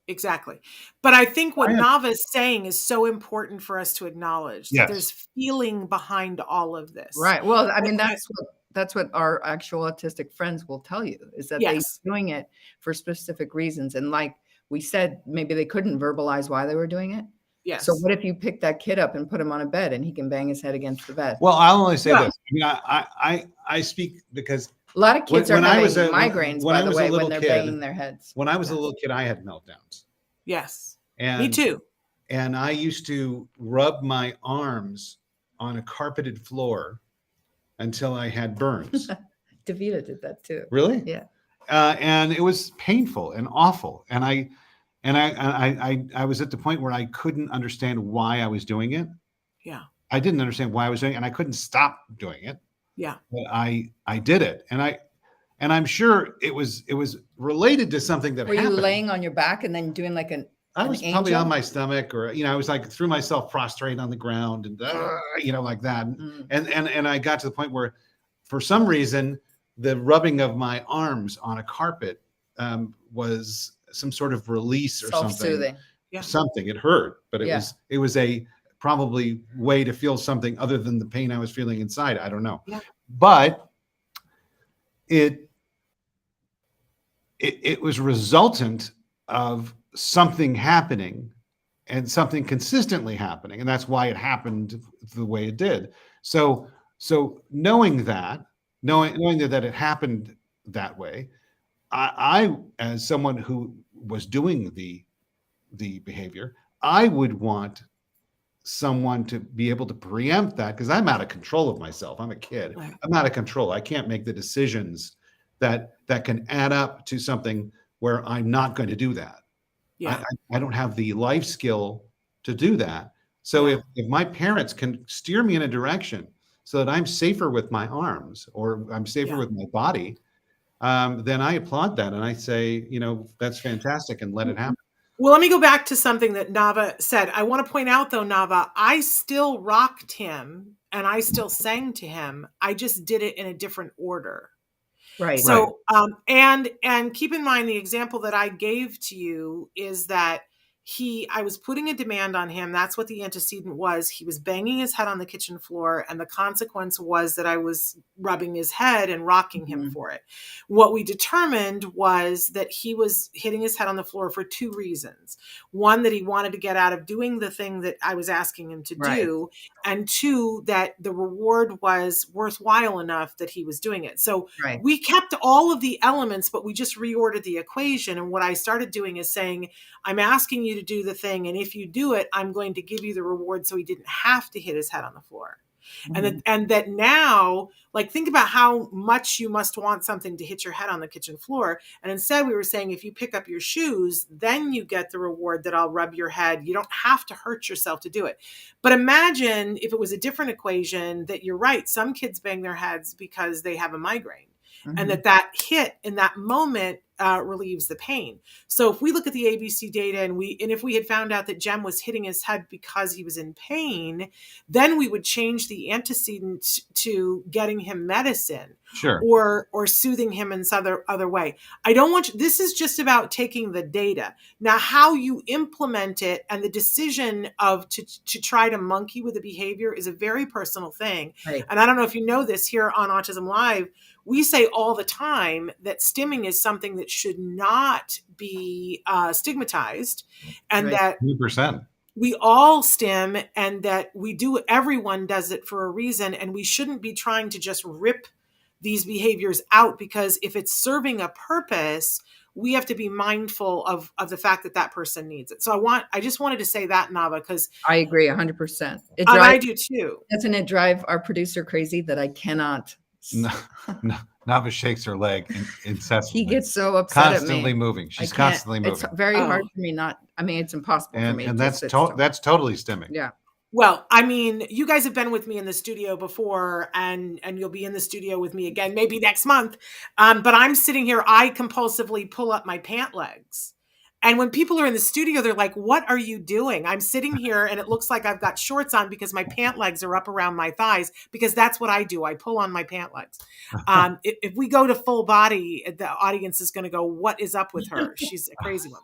Exactly. But I think what Navah is saying is so important for us to acknowledge that Yes. there's feeling behind all of this. Right. Well, I mean, that's what our actual autistic friends will tell you, is that they're doing it for specific reasons. And like we said, maybe they couldn't verbalize why they were doing it. Yes. So what if you pick that kid up and put him on a bed and he can bang his head against the bed? Well, I'll only say this. I mean, I speak because a lot of kids when are I having was migraines, when by I the was a way, little when they're kid, banging their heads. When I was a little kid, I had meltdowns. Yes. And me too. And I used to rub my arms on a carpeted floor until I had burns. Davida did that too. Really? Yeah. And it was painful and awful. And I was at the point where I couldn't understand why I was doing it. Yeah. I didn't understand why I was doing it, and I couldn't stop doing it. Yeah. But I did it. And I'm sure it was related to something that happened. Were you laying on your back and then doing like I was probably on my stomach, or I was like threw myself prostrate on the ground and like that. Mm. And I got to the point where, for some reason, the rubbing of my arms on a carpet was some sort of release or self-soothing. Something. It hurt, but it was a probably way to feel something other than the pain I was feeling inside. I don't know. Yeah. But it was resultant of something happening, and something consistently happening, and that's why it happened the way it did. So knowing that it happened that way, I as someone who was doing the behavior, I would want someone to be able to preempt that, because I'm out of control of myself. I'm a kid. Right. I'm out of control. I can't make the decisions that can add up to something where I'm not going to do that. Yeah. I don't have the life skill to do that. So if my parents can steer me in a direction so that I'm safer with my arms, or I'm safer with my body, then I applaud that. And I say, that's fantastic, and let it happen. Well, let me go back to something that Navah said. I want to point out, though, Navah, I still rocked him and I still sang to him. I just did it in a different order. Right. So, and keep in mind, the example that I gave to you is that I was putting a demand on him. That's what the antecedent was. He was banging his head on the kitchen floor, and the consequence was that I was rubbing his head and rocking him for it. What we determined was that he was hitting his head on the floor for two reasons. One, that he wanted to get out of doing the thing that I was asking him to do. And two, that the reward was worthwhile enough that he was doing it. So we kept all of the elements, but we just reordered the equation. And what I started doing is saying, I'm asking you to do the thing, and if you do it, I'm going to give you the reward, so he didn't have to hit his head on the floor. And that now, like, think about how much you must want something to hit your head on the kitchen floor. And instead we were saying, if you pick up your shoes, then you get the reward that I'll rub your head. You don't have to hurt yourself to do it. But imagine if it was a different equation, that you're right. Some kids bang their heads because they have a migraine. And that hit in that moment relieves the pain. So if we look at the ABC data and if we had found out that Jem was hitting his head because he was in pain, then we would change the antecedent to getting him medicine. Sure. Or soothing him in some other way. I don't want this is just about taking the data. Now, how you implement it and the decision to try to monkey with the behavior is a very personal thing. Right. And I don't know if you know this, here on Autism Live, we say all the time that stimming is something that should not be stigmatized, and that 100%. we all stim, and that everyone does it for a reason, and we shouldn't be trying to just rip these behaviors out, because if it's serving a purpose, we have to be mindful of the fact that person needs it. So I just wanted to say that, Navah, because I agree 100%. I do too. Doesn't it drive our producer crazy that I cannot? No, Navah shakes her leg incessantly. He gets so upset constantly at me. moving. She's constantly moving. It's very hard for me not. I mean, it's impossible for me. And that's totally stimming. Yeah. Well, I mean, you guys have been with me in the studio before, and you'll be in the studio with me again, maybe next month. But I'm sitting here, I compulsively pull up my pant legs. And when people are in the studio, they're like, what are you doing? I'm sitting here and it looks like I've got shorts on because my pant legs are up around my thighs, because that's what I do. I pull on my pant legs. If we go to full body, the audience is going to go, what is up with her? She's a crazy one.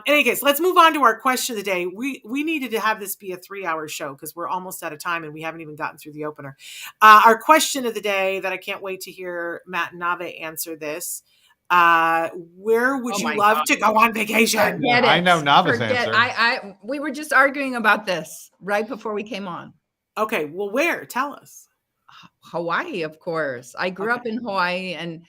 In any case, let's move on to our question of the day. We needed to have this be a 3-hour show because we're almost out of time and we haven't even gotten through the opener. Our question of the day, that I can't wait to hear Matt and Navah answer this. Where would you love to go on vacation? I know Navah's answer. We were just arguing about this right before we came on. Okay, well, where? Tell us. Hawaii, of course. I grew up in Hawaii, and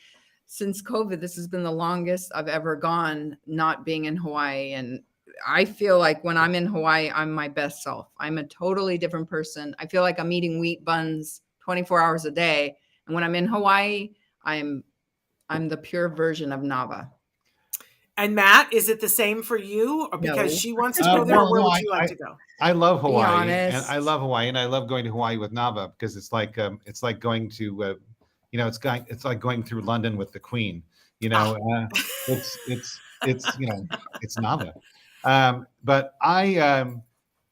since COVID, this has been the longest I've ever gone not being in Hawaii. And I feel like when I'm in Hawaii, I'm my best self. I'm a totally different person. I feel like I'm eating wheat buns 24 hours a day. And when I'm in Hawaii, I'm the pure version of Navah. And Matt, is it the same for you? Or because she wants to go there, where would you like to go? I love Hawaii, and I love going to Hawaii with Navah, because it's like going to, it's like going through London with the Queen. It's Navah. But I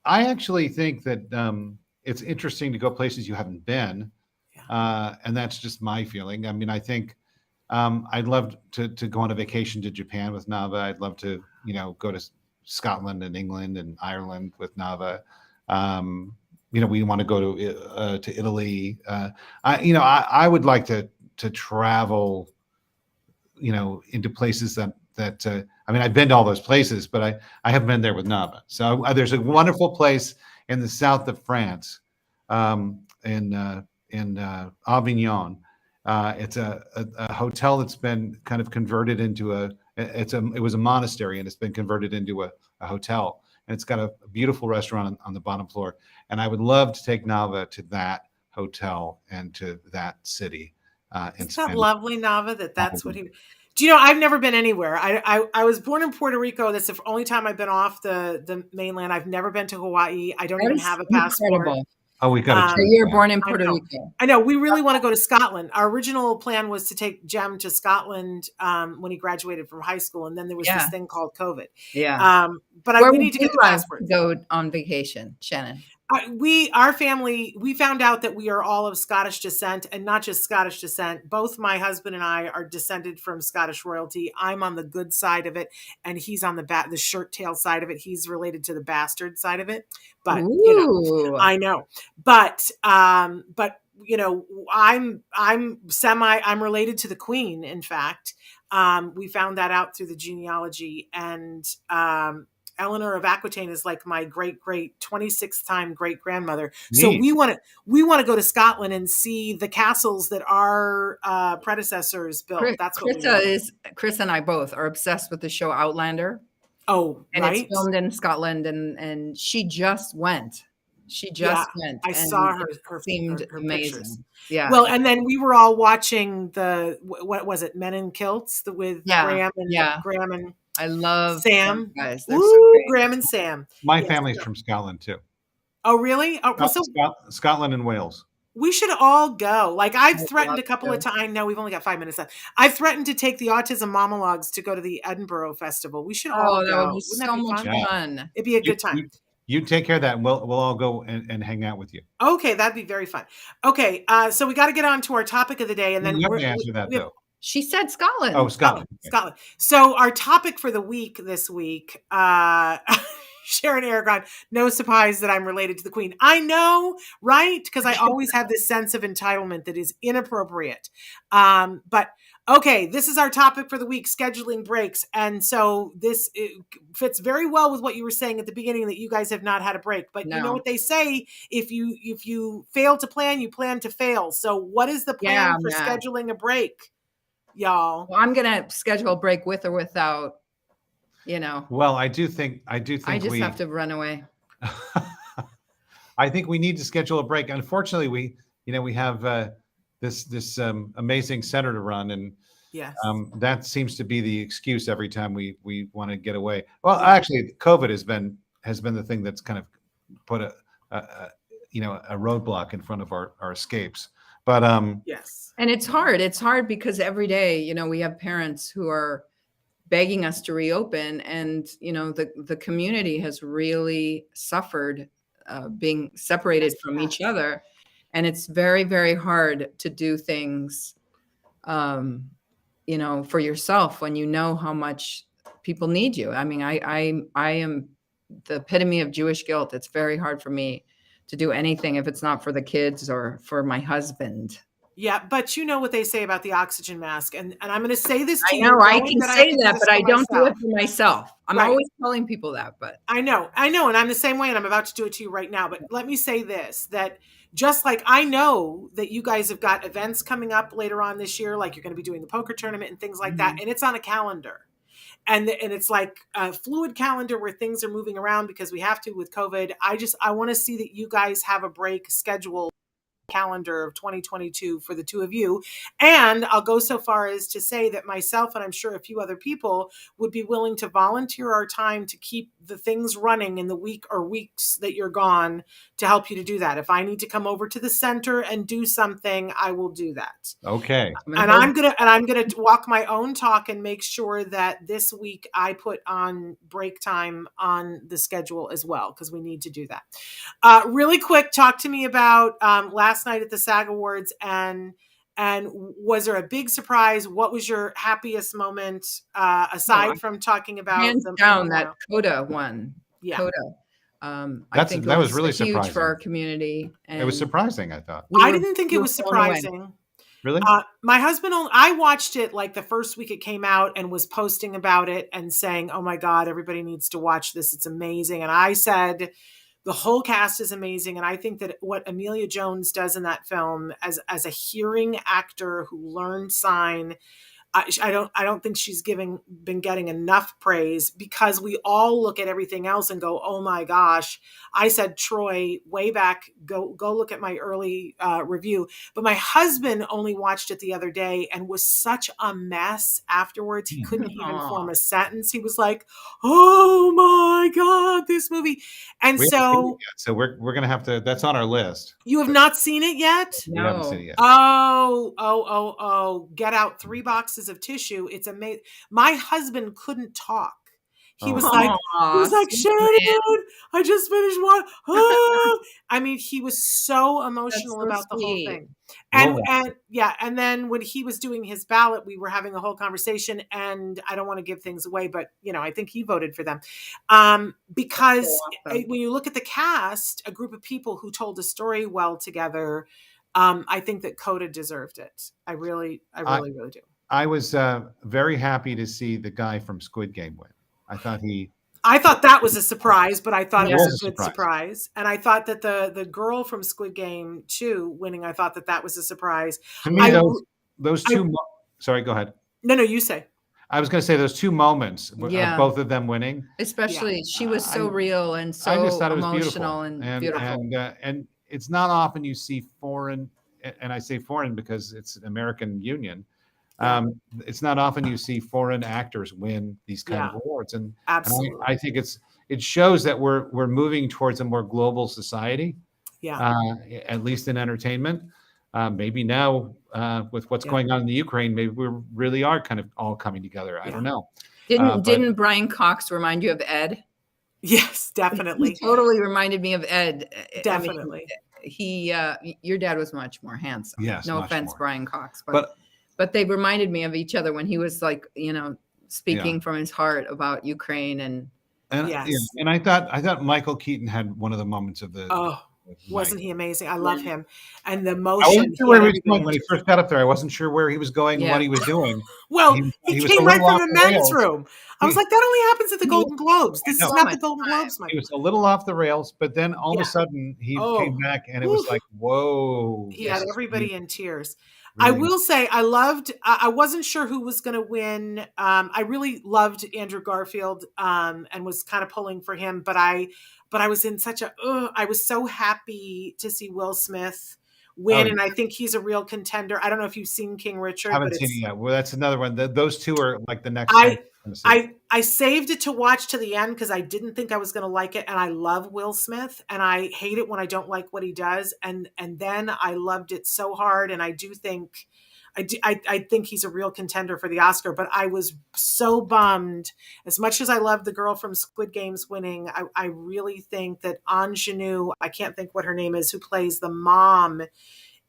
actually think that it's interesting to go places you haven't been, and that's just my feeling. I mean, I think. I'd love to go on a vacation to Japan with Navah. I'd love to, go to Scotland and England and Ireland with Navah. We want to go to Italy. I would like to travel, into places that I've been to all those places, but I haven't been there with Navah. So there's a wonderful place in the south of France, in Avignon. It's a hotel that's been kind of converted into it was a monastery, and it's been converted into a hotel, and it's got a beautiful restaurant on the bottom floor. And I would love to take Navah to that hotel and to that city. Isn't that lovely, Navah? That's what he. Do you know? I've never been anywhere. I was born in Puerto Rico. That's the only time I've been off the mainland. I've never been to Hawaii. I don't even have a passport. Incredible. Oh, we got to. You're born in Puerto Rico. I know. We really want to go to Scotland. Our original plan was to take Jem to Scotland when he graduated from high school, and then there was this thing called COVID. Yeah. But we need to get the passport. Go on vacation, Shannon. Our family, we found out that we are all of Scottish descent, and not just Scottish descent. Both my husband and I are descended from Scottish royalty. I'm on the good side of it, and he's on the shirt tail side of it. He's related to the bastard side of it. But I know. But I'm related to the Queen. In fact, we found that out through the genealogy, and Eleanor of Aquitaine is like my great 26th time great grandmother. So we want to go to Scotland and see the castles that our predecessors built. That's what Chris and I both are obsessed with the show Outlander. Oh, and right. It's filmed in Scotland, and she just went. Went. I saw her. Seemed her amazing. Pictures. Yeah. Well, and then we were all watching what was it, Men in Kilts with Graham and I love Sam. Guys, Graham and Sam. My family's from Scotland too. Oh, really? Oh, Scotland and Wales. We should all go. Like I've I'd threatened love a couple of to. times. No, we've only got 5 minutes left. I've threatened to take the Autism Monologues to go to the Edinburgh Festival. We should all Oh, that would go. be Wouldn't that so be much fun? Yeah. fun. It'd be a You, good time. you take care of that, and we'll all go and hang out with you. Okay, that'd be very fun. Okay, so we got to get on to our topic of the day, and then You have to answer that we have, though. She said Scotland. Oh, Scotland. Okay. Scotland. So our topic for the week this week, Sharon Aragon, no surprise that I'm related to the Queen. I know, right? Because I always have this sense of entitlement that is inappropriate. But okay, this is our topic for the week, scheduling breaks. And so this fits very well with what you were saying at the beginning, that you guys have not had a break. But you know No. what they say, if you fail to plan, you plan to fail. So what is the plan for Matt. scheduling a break, y'all? Well, I'm gonna schedule a break with or without, you know. Well, I do think I just have to run away. I think we need to schedule a break. Unfortunately, we have this amazing center to run, and Yes. that seems to be the excuse every time we want to get away. Well, actually, COVID has been the thing that's kind of put a roadblock in front of our escapes. But Yes. And it's hard. It's hard because every day, we have parents who are begging us to reopen, and the community has really suffered being separated from each other, and it's very, very hard to do things for yourself when you know how much people need you. I mean, I am the epitome of Jewish guilt. It's very hard for me to do anything if it's not for the kids or for my husband. Yeah, but you know what they say about the oxygen mask, and I'm going to say this to I you. know I knowing can I say have to do that, this but I for don't do myself. it for myself. I'm Right. always telling people that, but I know, and I'm the same way, and I'm about to do it to you right now. But let me say this: that just like I know that you guys have got events coming up later on this year, like you're going to be doing the poker tournament and things like that, and it's on a calendar. And it's like a fluid calendar where things are moving around because we have to with COVID. I want to see that you guys have a break scheduled calendar of 2022 for the two of you. And I'll go so far as to say that myself, and I'm sure a few other people, would be willing to volunteer our time to keep the things running in the week or weeks that you're gone to help you to do that. If I need to come over to the center and do something, I will do that. okay. And I'm gonna walk my own talk and make sure that this week I put on break time on the schedule as well, because we need to do that. Really quick, talk to me about last night at the SAG Awards, and was there a big surprise? What was your happiest moment aside from talking about hands down that Coda one? Yeah. Coda. I think that was really huge surprising for our community. And it was surprising, I thought. I didn't think it was surprising. Really? My husband, I watched it like the first week it came out and was posting about it and saying, "Oh my God, everybody needs to watch this. It's amazing." And I said, the whole cast is amazing. And I think that what Amelia Jones does in that film as a hearing actor who learned sign, I don't think she's been getting enough praise, because we all look at everything else and go, "Oh my gosh." I said, Troy, way back, go look at my early review. But my husband only watched it the other day and was such a mess afterwards. He couldn't even form a sentence. He was like, "Oh my God, this movie." And so we're going to have to, that's on our list. You have not seen it yet? We haven't seen it yet. Oh, get out 3 boxes of tissue. It's amazing. My husband couldn't talk. He was like, "Shannon, I just finished one." I mean, he was so emotional about the whole thing. And then when he was doing his ballot, we were having a whole conversation, and I don't want to give things away, but I think he voted for them. Because when you look at the cast, a group of people who told a story well together, I think that Coda deserved it. I really do. I was very happy to see the guy from Squid Game win. I thought that was a surprise, but I thought it was a good surprise. And I thought that the girl from Squid Game 2 winning, I thought that was a surprise. To me, those two. Sorry, go ahead. No, you say. I was going to say those 2 moments, both of them winning. Especially, she was so real and so I just thought it was emotional and beautiful. And it's not often you see foreign, and I say foreign because it's an American union. It's not often you see foreign actors win these kind of awards, and absolutely, I think it shows that we're moving towards a more global society. Yeah. at least in entertainment. Maybe now with what's going on in the Ukraine, maybe we really are kind of all coming together. I don't know. Didn't Brian Cox remind you of Ed? Yes, definitely. He totally reminded me of Ed. Definitely. I mean, your dad was much more handsome. Yes, no much offense, more. Brian Cox, but they reminded me of each other when he was like, speaking from his heart about Ukraine and yes. And I thought Michael Keaton had one of the moments of the. Wasn't he amazing? I love him, and the I motion. wasn't sure where he was going when he first got up there. I wasn't sure where he was going and what he was doing. Well, he was came right from the men's rails. room. I was like, that only happens at the Golden Globes. This is not the Golden Globes, Mike. He was a little off the rails, but then all of a sudden he came back, and it was like, whoa! He had everybody in tears. Really? I will say I wasn't sure who was going to win. I really loved Andrew Garfield and was kind of pulling for him, but I was in such I was so happy to see Will Smith win, and I think he's a real contender. I don't know if you've seen King Richard. I haven't seen it yet. Well, that's another one. Those two are like the next. I saved it to watch to the end because I didn't think I was going to like it, and I love Will Smith, and I hate it when I don't like what he does, and then I loved it so hard, and I do think. I think he's a real contender for the Oscar, but I was so bummed. As much as I love the girl from Squid Games winning, I really think that Ingenue, I can't think what her name is, who plays the mom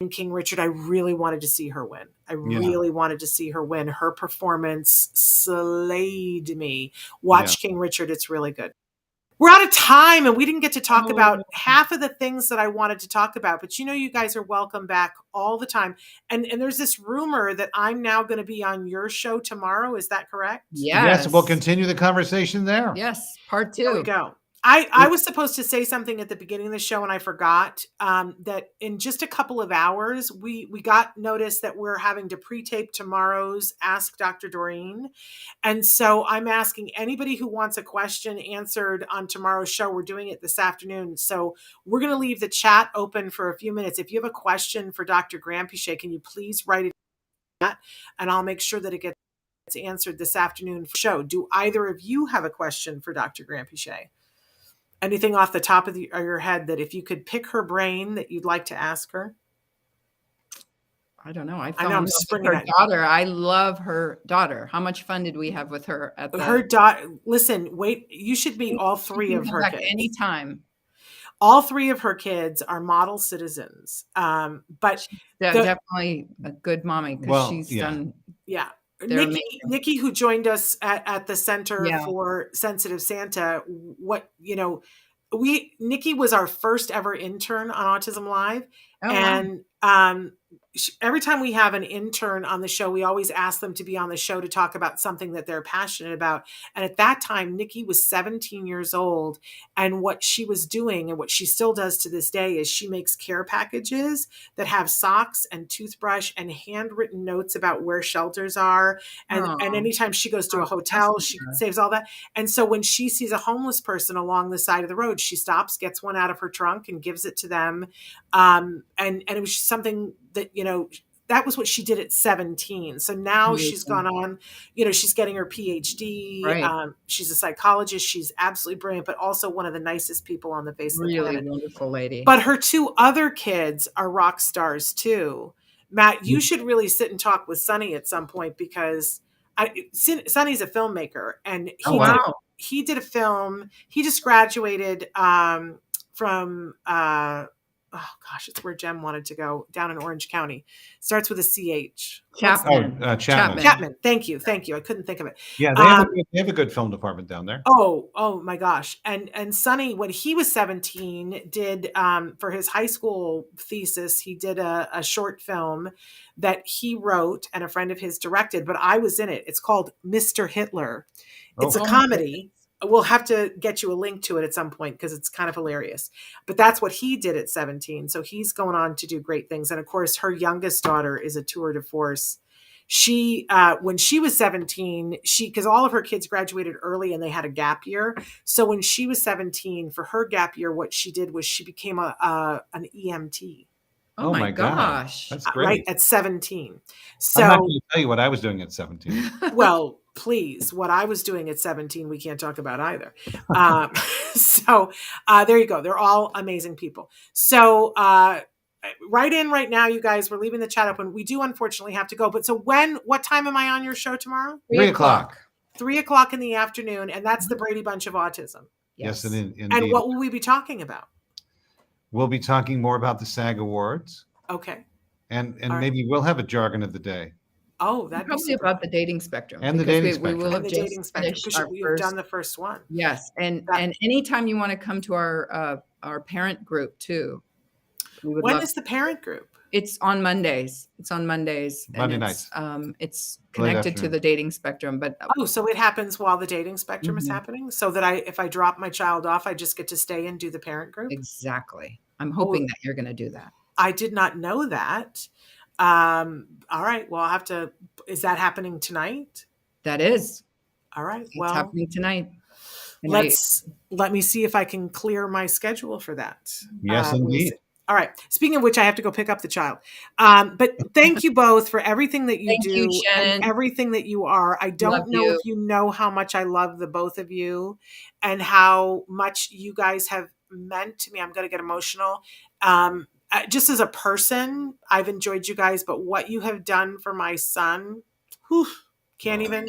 in King Richard, I really wanted to see her win. I really wanted to see her win. Her performance slayed me. Watch King Richard. It's really good. We're out of time, and we didn't get to talk about half of the things that I wanted to talk about, but you guys are welcome back all the time. And there's this rumor that I'm now going to be on your show tomorrow. Is that correct? Yes. We'll continue the conversation there. Yes. Part 2. There we go. I was supposed to say something at the beginning of the show, and I forgot that in just a couple of hours, we got notice that we're having to pre-tape tomorrow's Ask Dr. Doreen. And so I'm asking anybody who wants a question answered on tomorrow's show. We're doing it this afternoon. So we're going to leave the chat open for a few minutes. If you have a question for Dr. Granpeesheh, can you please write it in the chat, and I'll make sure that it gets answered this afternoon for the show. Do either of you have a question for Dr. Granpeesheh? Anything off the top of your head that if you could pick her brain that you'd like to ask her? I don't know. I know I'm springing her daughter. I love her daughter. How much fun did we have with her at her daughter? Listen, wait. You should meet all three of her kids anytime. All three of her kids are model citizens, but definitely a good mommy because she's done. Yeah. Nikki, who joined us at the Center for Sensitive Santa, Nikki was our first ever intern on Autism Live. And every time we have an intern on the show, we always ask them to be on the show to talk about something that they're passionate about. And at that time, Nikki was 17 years old. And what she was doing and what she still does to this day is she makes care packages that have socks and toothbrush and handwritten notes about where shelters are. And anytime she goes to a hotel, she saves all that. And so when she sees a homeless person along the side of the road, she stops, gets one out of her trunk and gives it to them. And it was something that, that was what she did at 17. So now she's gone on, she's getting her PhD. Right. She's a psychologist. She's absolutely brilliant, but also one of the nicest people on the face of the planet. Really wonderful lady. But her two other kids are rock stars too. Matt, you should really sit and talk with Sonny at some point because Sonny's a filmmaker and he did a film. He just graduated from it's where Jem wanted to go, down in Orange County. Starts with a CH. Chapman. Chapman. Thank you. I couldn't think of it. Yeah, they have a good film department down there. Oh my gosh. And Sonny, when he was 17, did for his high school thesis, he did a short film that he wrote and a friend of his directed, but I was in it. It's called Mr. Hitler. It's a comedy. We'll have to get you a link to it at some point because it's kind of hilarious. But that's what he did at 17. So he's going on to do great things. And of course, her youngest daughter is a tour de force. She, when she was 17, because all of her kids graduated early and they had a gap year. So when she was 17, for her gap year, what she did was she became an EMT. Oh my gosh. That's great. right at 17. I'm not So, going to tell you what I was doing at 17. well, please, what I was doing at 17, we can't talk about either. So there you go. They're all amazing people. So write in right now, you guys. We're leaving the chat open. We do unfortunately have to go. But so what time am I on your show tomorrow? 3 o'clock. 3 o'clock in the afternoon. And that's the Brady Bunch of Autism. Yes, indeed. And what will we be talking about? We'll be talking more about the SAG Awards. Okay. And All right. maybe we'll have a jargon of the day. Oh, that'd be Probably super. about the dating spectrum. And the because dating we will spectrum. have And the just dating spectrum, finished because our you've first. done the first one. Yes, and anytime you want to come to our parent group too, we would When love. is the parent group? It's on Mondays. It's on Mondays. Monday and nights. It's Late connected to afternoon. the dating spectrum, but Oh, so it happens while the dating spectrum is Mhm. happening? So that if I drop my child off, I just get to stay and do the parent group? exactly. I'm hoping that you're going to do that. I did not know that. All right. Well, I'll have to. Is that happening tonight? That is. All right. It's Well, happening tonight. And let me see if I can clear my schedule for that. Yes, We'll indeed. see. All right. Speaking of which, I have to go pick up the child. But thank you both for everything that you Thank do you, Shannon. and everything that you are. I Love don't know you. if you know how much I love the both of you and how much you guys have meant to me. I'm going to get emotional. Just as a person, I've enjoyed you guys, but what you have done for my son, whew, can't even.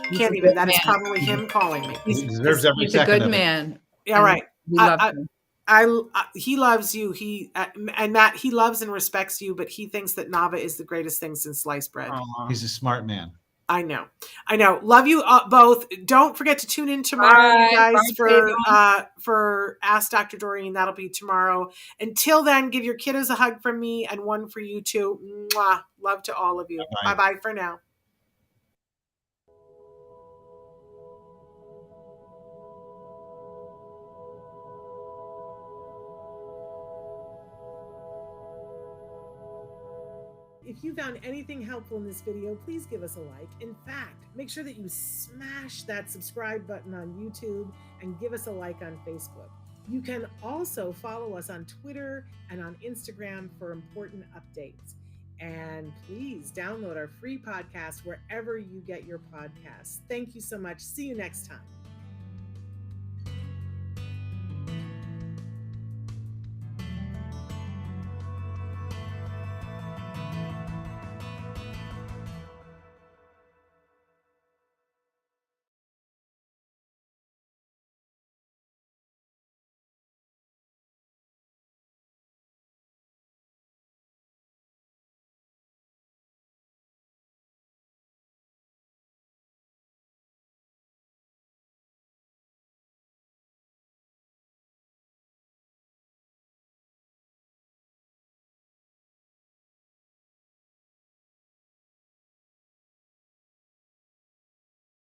He's a That good is man. probably him calling me. He deserves every He's a second good of it. man. All and right. We love him. He loves you. And Matt, he loves and respects you, but he thinks that Navah is the greatest thing since sliced bread. Aw. He's a smart man. I know. Love you both. Don't forget to tune in tomorrow, you Bye. guys, for Ask Dr. Doreen. That'll be tomorrow. Until then, give your kiddos a hug from me and one for you too. Mwah. Love to all of you. Bye-bye. Bye-bye for now. If you found anything helpful in this video, please give us a like. In fact, make sure that you smash that subscribe button on YouTube and give us a like on Facebook. You can also follow us on Twitter and on Instagram for important updates. And please download our free podcast wherever you get your podcasts. Thank you so much. See you next time.